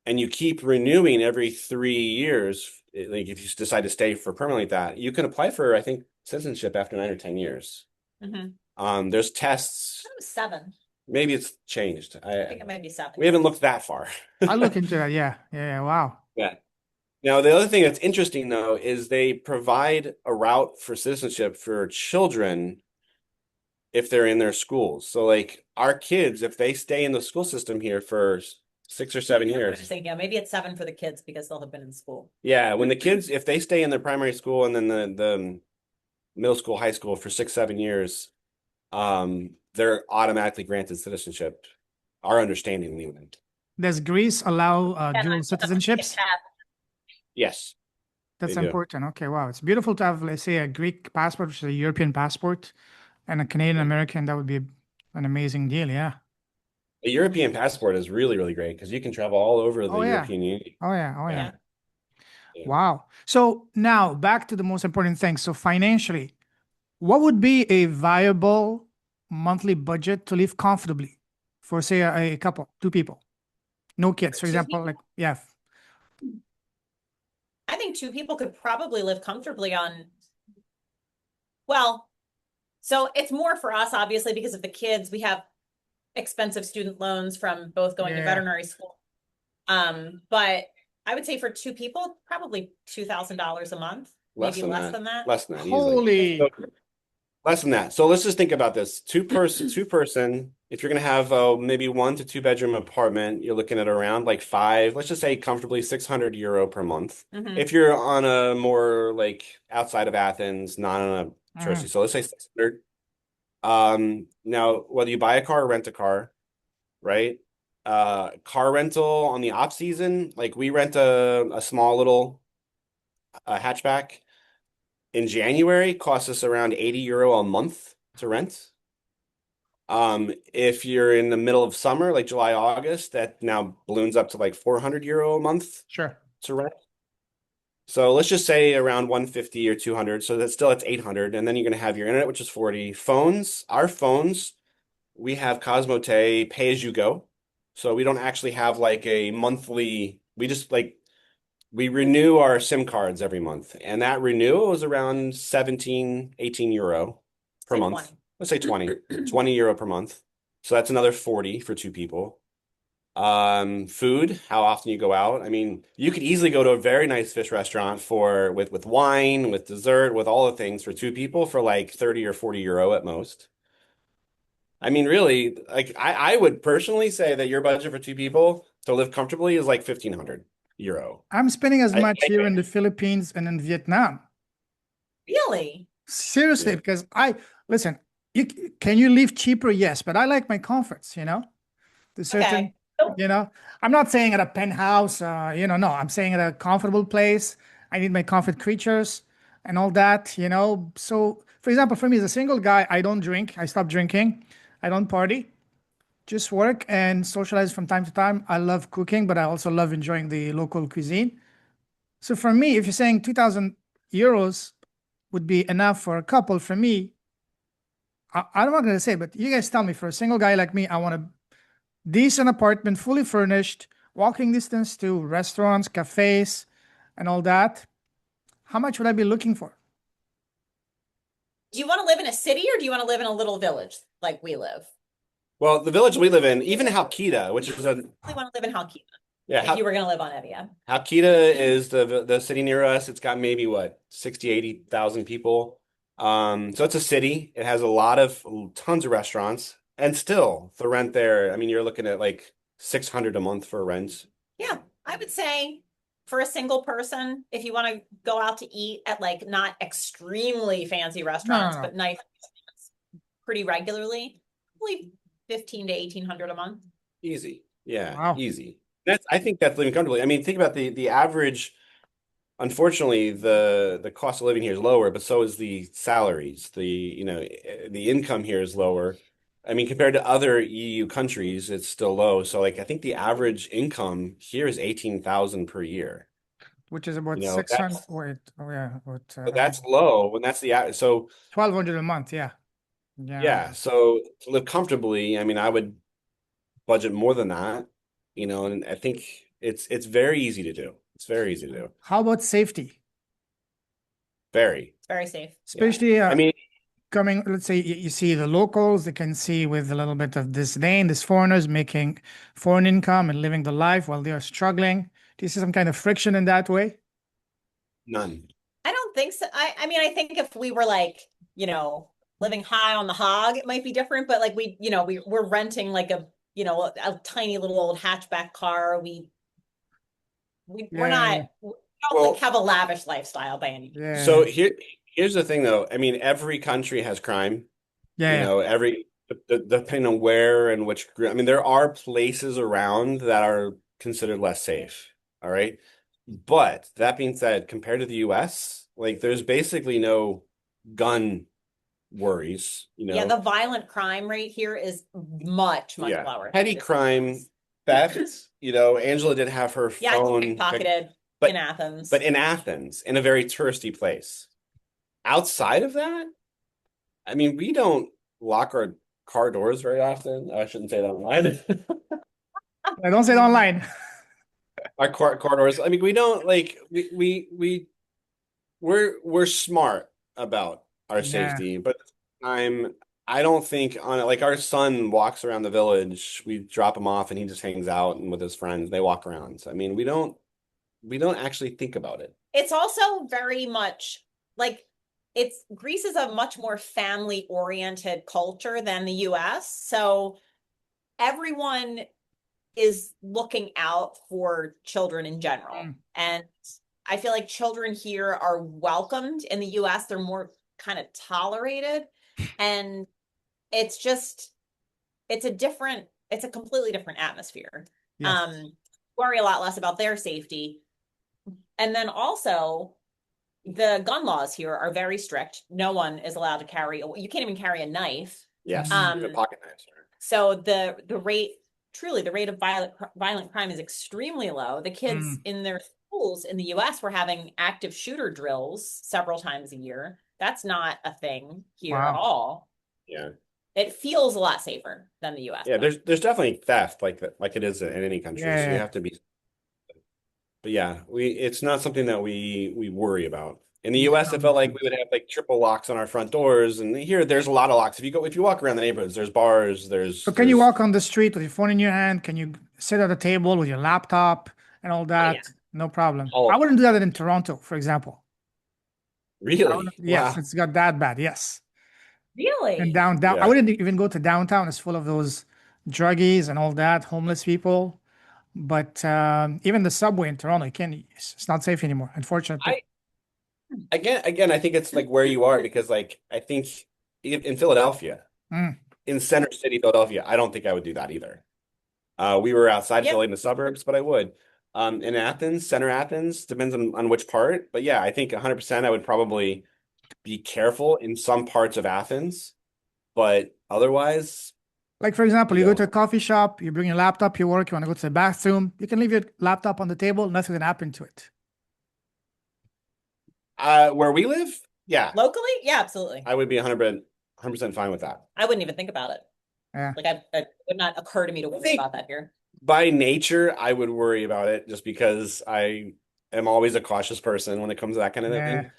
and you keep renewing every 3 years, like if you decide to stay for permanently like that, you can apply for, I think, citizenship after 9 or 10 years. Mm-hmm. There's tests. That was 7. Maybe it's changed. I think it might be 7. We haven't looked that far. I'll look into that. Yeah. Yeah. Yeah. Wow. Yeah. Now, the other thing that's interesting though is they provide a route for citizenship for children if they're in their schools. So like our kids, if they stay in the school system here for 6 or 7 years. Saying, yeah, maybe it's 7 for the kids because they'll have been in school. Yeah, when the kids, if they stay in their primary school and then the middle school, high school for 6, 7 years, they're automatically granted citizenship. Our understanding, anyway. Does Greece allow And dual citizenships? Yes, That's they do. important. Okay, wow. It's beautiful to have, let's say, a Greek passport, which is a European passport, and a Canadian American. That would be an amazing deal. Yeah. A European passport is really, really great because you can travel all over the Oh, yeah. European Union. Oh, yeah. Oh, yeah. Yeah. Yeah. Wow. So now back to the most important thing. So financially, what would be a viable monthly budget to live comfortably for, say, a couple, two people, no kids, for Two example? people? Like, yeah. I think 2 people could probably live comfortably on, well, so it's more for us, obviously, because of the kids. We have expensive student loans from both going to Yeah. veterinary school. But I would say for 2 people, probably $2,000 a month, maybe less than that. Less than that, easily. Holy. So, less than that. So let's just think about this. Two person. If you're gonna have maybe 1 to 2 bedroom apartment, you're looking at around like five, let's just say comfortably €600 per month. Mhm. If you're on a more like outside of Athens, not on a touristy, so let's say 600. Now whether you buy a car or rent a car, right? Car rental on the off season, like we rent a small little hatchback in January, costs us around €80 a month to rent. If you're in the middle of summer, like July, August, that now balloons up to like €400 a month Sure. to rent. So let's just say around 150 or 200. So that's 800. And then you're going to have your internet, which is 40. Phones, our phones, we have Cosmote pay as you go. So we don't actually have like a monthly, we just like, we renew our SIM cards every month. And that renewal is around 17, €18 per Say month. 20. Let's say 20 euro per month. So that's another 40 for 2 people. Food, how often you go out. I mean, you could easily go to a very nice fish restaurant with wine, with dessert, with all the things for 2 people for like 30 or €40 at most. I mean, really, like I would personally say that your budget for 2 people to live comfortably is like €1,500. I'm spending as I, much here in the Philippines and in Vietnam. Really? Seriously, Yeah. because listen, you can you live cheaper? Yes, but I like my comforts, The certain, Okay. I'm not saying at a penthouse, no, I'm saying at a comfortable place. I need my comfort creatures and all that. So, for example, for me as a single guy, I don't drink. I stopped drinking. I don't party. Just work and socialize from time to time. I love cooking, but I also love enjoying the local cuisine. So for me, if you're saying 2,000 euros would be enough for a couple, for me, I'm not going to say, but you guys tell me, for a single guy like me, I want a decent apartment, fully furnished, walking distance to restaurants, cafes, and all that. How much would I be looking for? Do you want to live in a city or do you want to live in a little village like we live? Well, the village we live in, even Halkida, which is I want to live in Halkida yeah, if you were going to live on Evia. Halkida is the city near us. It's got maybe what, 60, 80,000 people. So it's a city. It has a lot of tons of restaurants, and still the rent there, I mean, you're looking at like 600 a month for rent. Yeah, I would say for a single person, if you want to go out to eat at like not extremely fancy restaurants, No. but nice pretty regularly, probably 15 to 1,800 a month. Easy. Yeah, Wow. easy. I think that's living comfortably. I mean, think about the average. Unfortunately, the cost of living here is lower, but so is the salaries. The income here is lower. I mean, compared to other EU countries, it's still low. So like I think the average income here is 18,000 per year. Which is about You know, 600. Wait, oh yeah, but that's low when that's the so 1,200 a month. Yeah. Yeah. yeah, so to live comfortably, I mean, I would budget more than that, and I think it's very easy to do. It's very easy to do. How about safety? Very. It's very safe. Especially I mean, coming, let's say you see the locals, they can see with a little bit of disdain, these foreigners making foreign income and living the life while they are struggling. Do you see some kind of friction in that way? none. I don't think so. I mean, I think if we were like, living high on the hog, it might be different, but like we're renting like a tiny little old hatchback car. We're Yeah, not yeah, we don't like Well, have a lavish lifestyle by any means. so yeah, here's the thing though. I mean, every country has crime. yeah, You yeah. know, depending on where and which group. I mean, there are places around that are considered less safe. All right. But that being said, compared to the US, like there's basically no gun worries, you Yeah, know? the violent crime rate here is much, much Yeah. lower than Petty it is in the crime, US. theft, you know, Angela did have her Yeah, I got phone picked, pickpocketed in but Athens. in Athens, in a very touristy place. Outside of that, I mean, we don't lock our car doors very often. I shouldn't say that online. I don't say it online. Our car doors. I mean, we don't like we're smart about our Yeah. safety, but I'm I don't think on it. Like our son walks around the village. We drop him off, and he just hangs out and with his friends. They walk around. So, I mean, we don't actually think about it. It's also very much like it's Greece is a much more family oriented culture than the US. So everyone is looking out for children in general. Mm. And I feel like children here are welcomed. In the US, they're more kind of tolerated. And it's just, it's a completely different atmosphere. Yes. Worry a lot less about their safety. And then also, the gun laws here are very strict. No one is allowed to carry, you can't even carry a knife. Yes, Mm. even Um, pocket knives. so the rate, truly, the rate of violent crime is extremely low. The kids Mm. in their schools in the US were having active shooter drills several times a year. That's not a thing here at Wow. all. Yeah, It feels a lot safer than the US yeah. though. There's definitely theft like that, like it is in any country. So you Yeah. have to be. But yeah, we it's not something that we worry about. In the Makes US, it total felt like we sense. would have like triple locks on our front doors, and here there's a lot of locks. If you walk around the neighborhoods, there's bars, So can you there's walk on the street with your phone in your hand? Can you sit at a table with your laptop and all Oh yeah. that? No problem. I all wouldn't do that in Toronto, for example. I wouldn't, really yes, wow. it's got that bad. Yes. And Really? downtown, I Yeah, wouldn't even go to downtown. It's full of those druggies and all that, homeless people. But even the subway in Toronto, you can't, it's not safe anymore, unfortunately. I again I think it's like where you are because like I think in Philadelphia, Mm. in Center City, Philadelphia, I don't think I would do that either. We were outside Yep. Philly in the suburbs, but I would. In Athens, center Athens, depends on which part. But yeah, I think 100% I would probably be careful in some parts of Athens, but otherwise, Like, for example, you you go to know, a coffee shop, you bring your laptop, you work, you want to go to the bathroom, you can leave your laptop on the table, nothing can happen to it. where we live, yeah, Locally? Yeah, absolutely. I would be 100% fine with that. I wouldn't even think about it. Yeah. Like it would not occur to me to I worry think about that here. by nature, I would worry about it just because I am always a cautious person when it comes to that kind of Yeah. thing.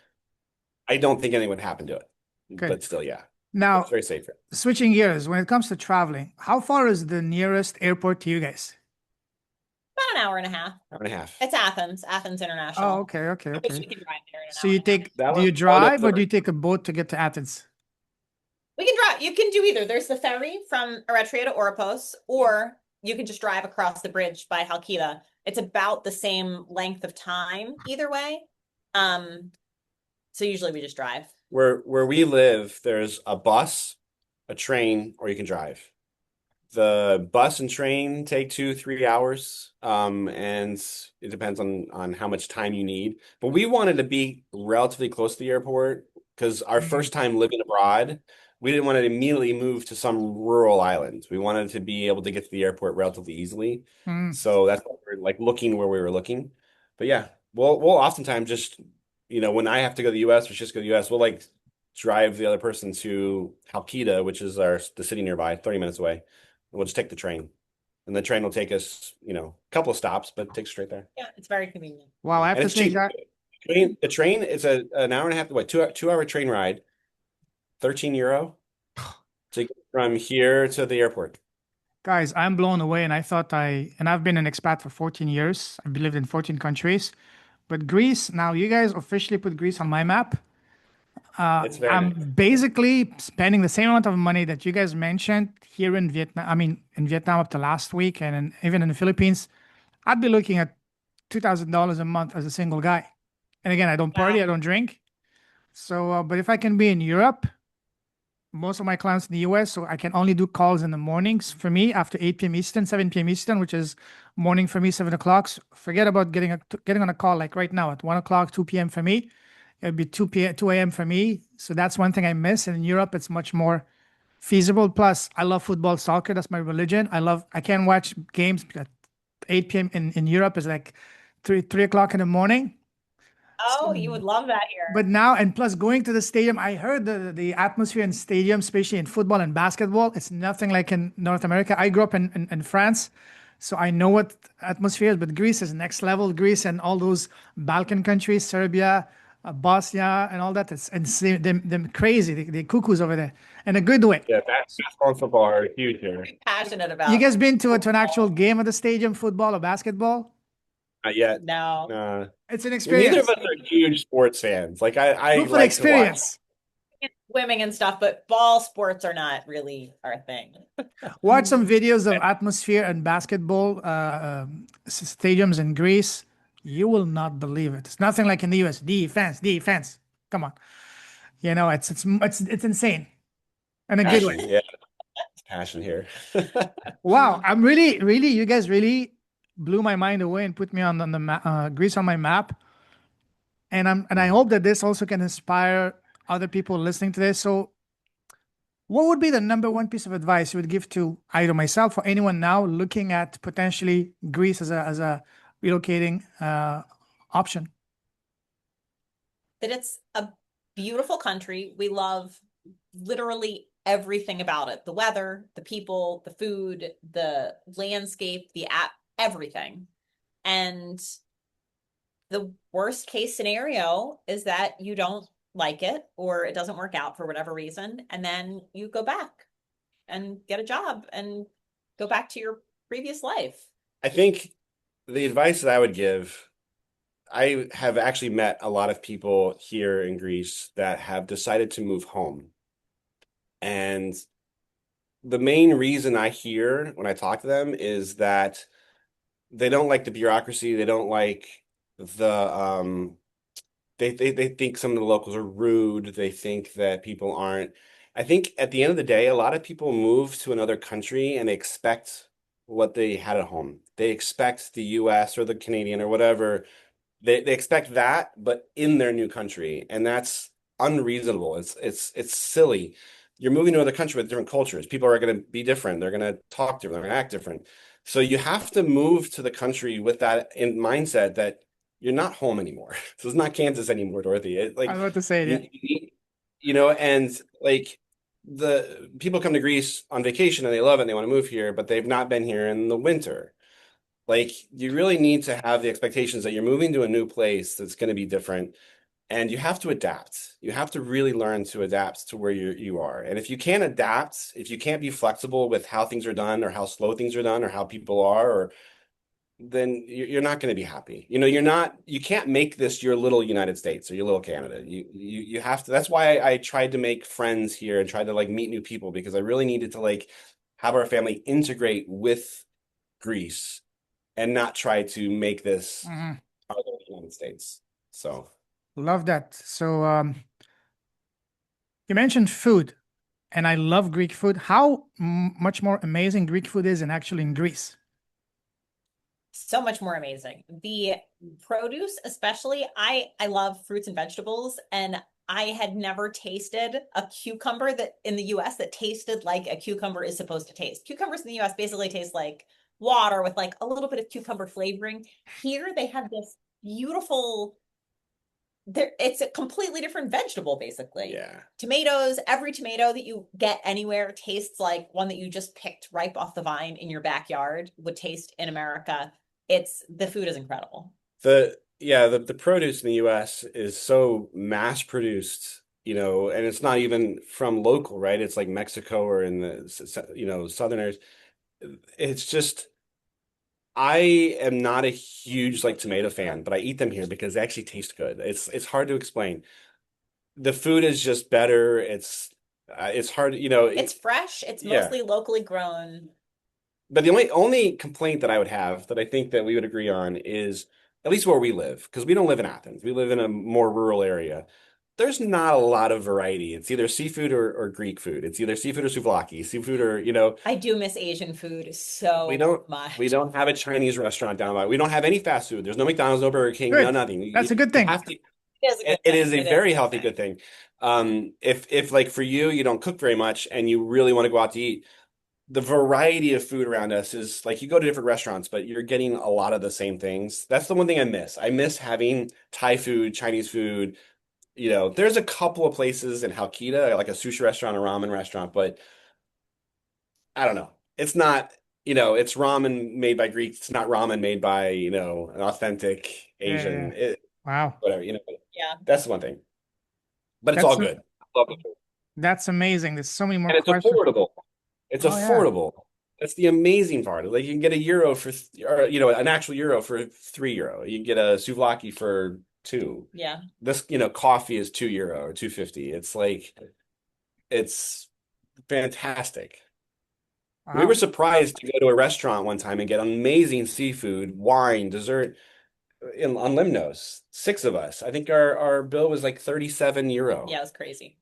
I don't think anything would happen to it, Good. but still, yeah, it's Now, very safe. switching gears, when it comes to traveling, how far is the nearest airport to you guys? About an hour and a half. Hour and a half. It's Athens, Athens Oh, International. okay, okay, I wish okay. we could drive there in an So hour you and a half. take, That do was you on a drive or do third. you take a boat to get to Athens? We can drive. You can do either. There's the ferry from Eritrea to Oropos, or you can just drive across the bridge by Halkida. It's about the same length of time either way. Um, so usually we just drive. Where we live, there's a bus, a train, or you can drive. The bus and train take 2, 3 hours, and it depends on how much time you need. But we wanted to be relatively close to the airport because our Mm. first time living abroad, we didn't want to immediately move to some rural island. We wanted to be able to get to the airport relatively easily. Mm. So that's why we're like looking where we were looking. But yeah, we'll oftentimes just, when I have to go to the US or just go to the US, we'll like drive the other person to Halkida, which is the city nearby, 30 minutes away. We'll just take the train, and the train will take us, a couple of stops, but it takes us straight there. Yeah, it's very convenient. Wow, I have And to it's say, cheap. guys, The train is an hour and a half, what, 2 hour train ride, 13 euro to get from here to the airport. guys, I'm blown away, and and I've been an expat for 14 years. I've lived in 14 countries, but Greece, now you guys officially put Greece on my map. It's very I'm nice. basically spending the same amount of money that you guys mentioned here in Vietnam. I mean, in Vietnam up to last week, and even in the Philippines, I'd be looking at $2,000 a month as a single guy. And again, I don't party, Wow. I don't drink. So, but if I can be in Europe, most of my clients in the US, so I can only do calls in the mornings for me after 8 p.m. Eastern, 7 p.m. Eastern, which is morning for me, 7 o'clock. So forget about getting on a call like right now at 1 o'clock, 2 p.m. for me. It'd be 2 a.m. for me. So that's one thing I miss. And in Europe, it's much more feasible. Plus, I love football, soccer. That's my religion. I can't watch games at 8 p.m. in Europe is like 3 o'clock in the morning. Oh, you would love that But here. now, and plus going to the stadium, I heard the atmosphere in stadium, especially in football and basketball, it's nothing like in North America. I grew up in France, so I know what atmosphere is, but Greece is next level. Greece and all those Balkan countries, Serbia, Bosnia, and all that. It's insane. Them crazy. The cuckoos over there in a good way. Yeah, basketball and football are huge here. Passionate You about guys been to an actual football. game at the stadium, football or basketball? Not yet. No. Uh, It's an Neither of experience. us are huge sports fans. Like I Go for the like to watch. experience. Swimming and stuff, but ball sports are not really our thing. Watch some videos of atmosphere and basketball stadiums in Greece. You will not believe it. It's nothing like in the US. Defense, defense. Come on. You know, it's insane in a good way. Passion, yeah, it's passion here. Wow, I'm really, you guys really blew my mind away and put me on the Greece on my map. And I hope that this also can inspire other people listening to this. So what would be the number one piece of advice you would give to either myself or anyone now looking at potentially Greece as a relocating option? That it's a beautiful country. We love literally everything about it. The weather, the people, the food, the landscape, the app, everything. And the worst case scenario is that you don't like it or it doesn't work out for whatever reason, and then you go back and get a job and go back to your previous life. I think the advice that I would give, I have actually met a lot of people here in Greece that have decided to move home. And the main reason I hear when I talk to them is that they don't like the bureaucracy. They don't like the they think some of the locals are rude. They think that people aren't. I think at the end of the day, a lot of people move to another country and they expect what they had at home. They expect the US or the Canadian or whatever. They expect that, but in their new country. And that's unreasonable. It's silly. You're moving to another country with different cultures. People are going to be different. They're going to talk different. They're going to act different. So you have to move to the country with that in mindset that you're not home anymore. So it's not Kansas anymore, Dorothy. I Like was about to say it, yeah. and like the people come to Greece on vacation and they love it and they want to move here, but they've not been here in the winter. Like you really need to have the expectations that you're moving to a new place that's going to be different and you have to adapt. You have to really learn to adapt to where you are. And if you can't adapt, if you can't be flexible with how things are done or how slow things are done or how people are or then you're not going to be happy. You can't make this your little United States or your little Canada. You have to. That's why I tried to make friends here and tried to like meet new people because I really needed to like have our family integrate with Greece and not try to make this Mhm. our little United States. So Love that. So you mentioned food, and I love Greek food. How much more amazing Greek food is in actually in Greece? So much more amazing. The produce, especially, I love fruits and vegetables, and I had never tasted a cucumber that in the US that tasted like a cucumber is supposed to taste. Cucumbers in the US basically taste like water with like a little bit of cucumber flavoring. Here they have this beautiful it's a completely different vegetable basically. yeah. Tomatoes, every tomato that you get anywhere tastes like one that you just picked ripe off the vine in your backyard would taste in America. The food is incredible. The produce in the US is so mass produced, and it's not even from local, right? It's like Mexico or in the southern areas. It's just I am not a huge like tomato fan, but I eat them here because they actually taste good. It's hard to explain. the food is just better. It's hard, It's fresh, it's yeah. mostly locally grown. But the only complaint that I would have that I think that we would agree on is at least where we live, because we don't live in Athens. We live in a more rural area. There's not a lot of variety. It's either seafood or Greek food. It's either seafood or souvlaki, seafood or, I do miss Asian food we so don't we much. don't have a Chinese restaurant down by. We don't have any fast food. There's no McDonald's, no Burger King, no Good. nothing. That's a good You thing. have to. It is a good It is thing. a It is very a good healthy thing. good thing. If like for you, you don't cook very much and you really want to go out to eat, the variety of food around us is like you go to different restaurants, but you're getting a lot of the same things. That's the one thing I miss. I miss having Thai food, Chinese food. There's a couple of places in Halkida, like a sushi restaurant, a ramen restaurant, but I don't know. It's not, it's ramen made by Greeks. It's not ramen made by, an authentic Yeah, yeah. Asian, Wow. whatever, Yeah. that's the one thing. But it's all That's good. I love the food. that's amazing. There's so many more And it's questions. affordable. It's Oh yeah. affordable. That's the amazing part. Like you can get a euro or an actual euro for €3. You can get a souvlaki for two. Yeah. This, coffee is €2 or 2.50. It's like it's fantastic. We were Wow. surprised to go to a restaurant one time and get amazing seafood, wine, dessert on Limnos. Six of us. I think our bill was like €37 Yeah, it was crazy.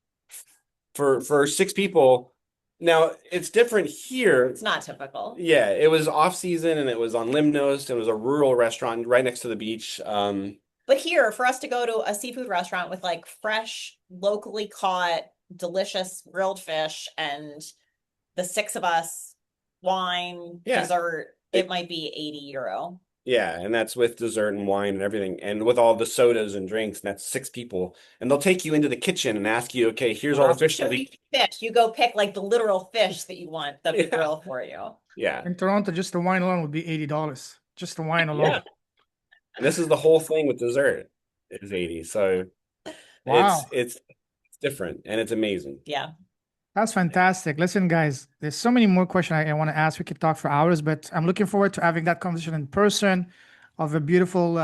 for six people. Now it's different here. It's not typical. Yeah, it was off season and it was on Limnos. It was a rural restaurant right next to the beach. But here, for us to go to a seafood restaurant with like fresh, locally caught, delicious grilled fish and the six of us, wine, Yeah. dessert, it might be €80. Yeah, and that's with dessert and wine and everything, and with all the sodas and drinks, and that's six people. And they'll take you into the kitchen and ask you, okay, here's all the fish Show that you we. fish. You go pick like the literal fish that you want them to Yeah. grill for you. Yeah, In Toronto, just the wine alone would be $80. Just the wine alone. yeah. And this is the whole thing with dessert is 80. So it's Wow. it's different and it's amazing. Yeah. That's fantastic. Listen, guys, there's so many more questions I want to ask. We could talk for hours, but I'm looking forward to having that conversation in person of a beautiful,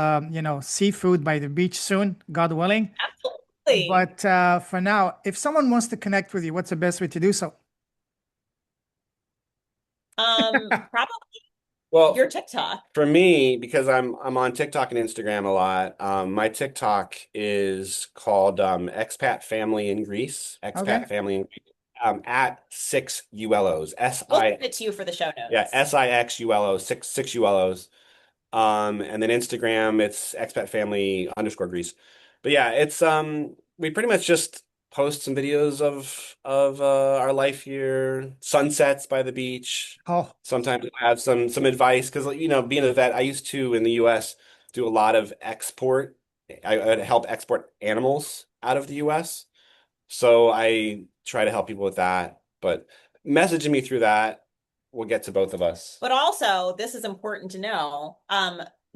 seafood by the beach soon, God willing. Absolutely. But for now, if someone wants to connect with you, what's the best way to do so? Probably Well, your TikTok. for me, because I'm on TikTok and Instagram a lot, my TikTok is called Expat Family in Greece. Okay. Expat Family in Greece. At six Uellos. We'll send it to you for the show notes. Yeah, SIX Uello, six Uellos. And then Instagram, it's expat family underscore Greece. But yeah, it's we pretty much just post some videos of our life here, sunsets by the beach. Oh, Sometimes I have some advice because being a vet, I used to in the US do a lot of export. I would help export animals out of the US. So I try to help people with that. But messaging me through that will get to both of us. But also, this is important to know.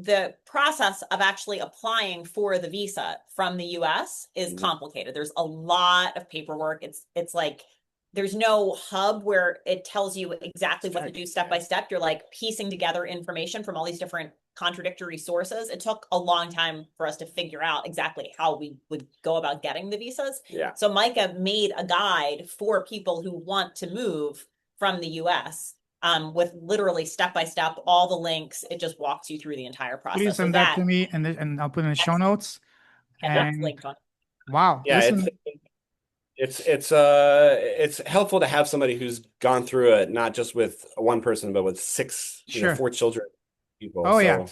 The process of actually applying for the visa from the US is complicated. There's a lot of paperwork. It's like there's no hub where it tells you exactly what to do step by step. You're like piecing together information from all these different contradictory sources. It took a long time for us to figure out exactly how we would go about getting the visas. Yeah. So Micah made a guide for people who want to move from the US. With literally step by step, all the links. It just walks you through the entire process. please send that to me, and I'll put in the show notes. That's And linked on. wow, Yeah, listen, it's helpful to have somebody who's gone through it, not just with one person, but with six, sure. four children, people. Oh So yeah,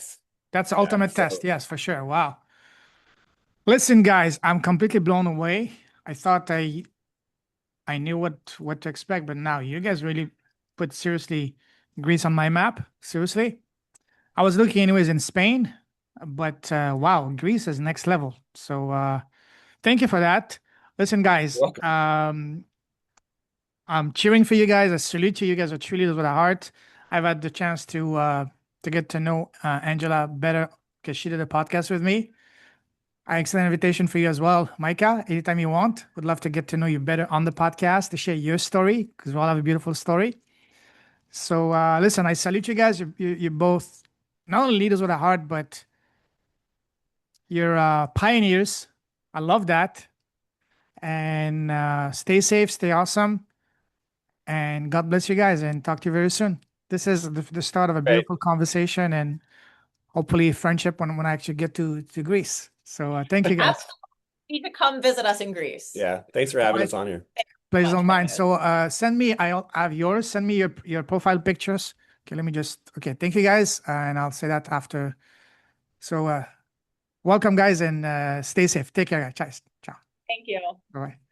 that's the ultimate so test. Yes, for sure. Wow. Listen, guys, I'm completely blown away. I thought I knew what to expect, but now you guys really put seriously Greece on my map. Seriously, I was looking anyways in Spain, but wow, Greece is next level. So thank you for that. Listen, guys, you're welcome. I'm cheering for you guys. I salute you. You guys are truly with a heart. I've had the chance to get to know Angela better because she did a podcast with me. I extend an invitation for you as well, Micah. Anytime you want, would love to get to know you better on the podcast to share your story because we all have a beautiful story. So listen, I salute you guys. You're both not only leaders with a heart, but you're pioneers. I love that. And stay safe, stay awesome, and God bless you guys. And talk to you very soon. This is the start of a Great. beautiful conversation and hopefully friendship when I actually get to Greece. So thank you guys. Absolutely. You need to come visit us in Greece. Yeah. Thanks for having Right. us on here. Please Much, don't mind. Megan. So send me, I'll have yours. Send me your profile pictures. Okay, let me just, okay, thank you guys. And I'll say that after. So welcome guys and stay safe. Take care, guys. Ciao. Thank you. Bye-bye.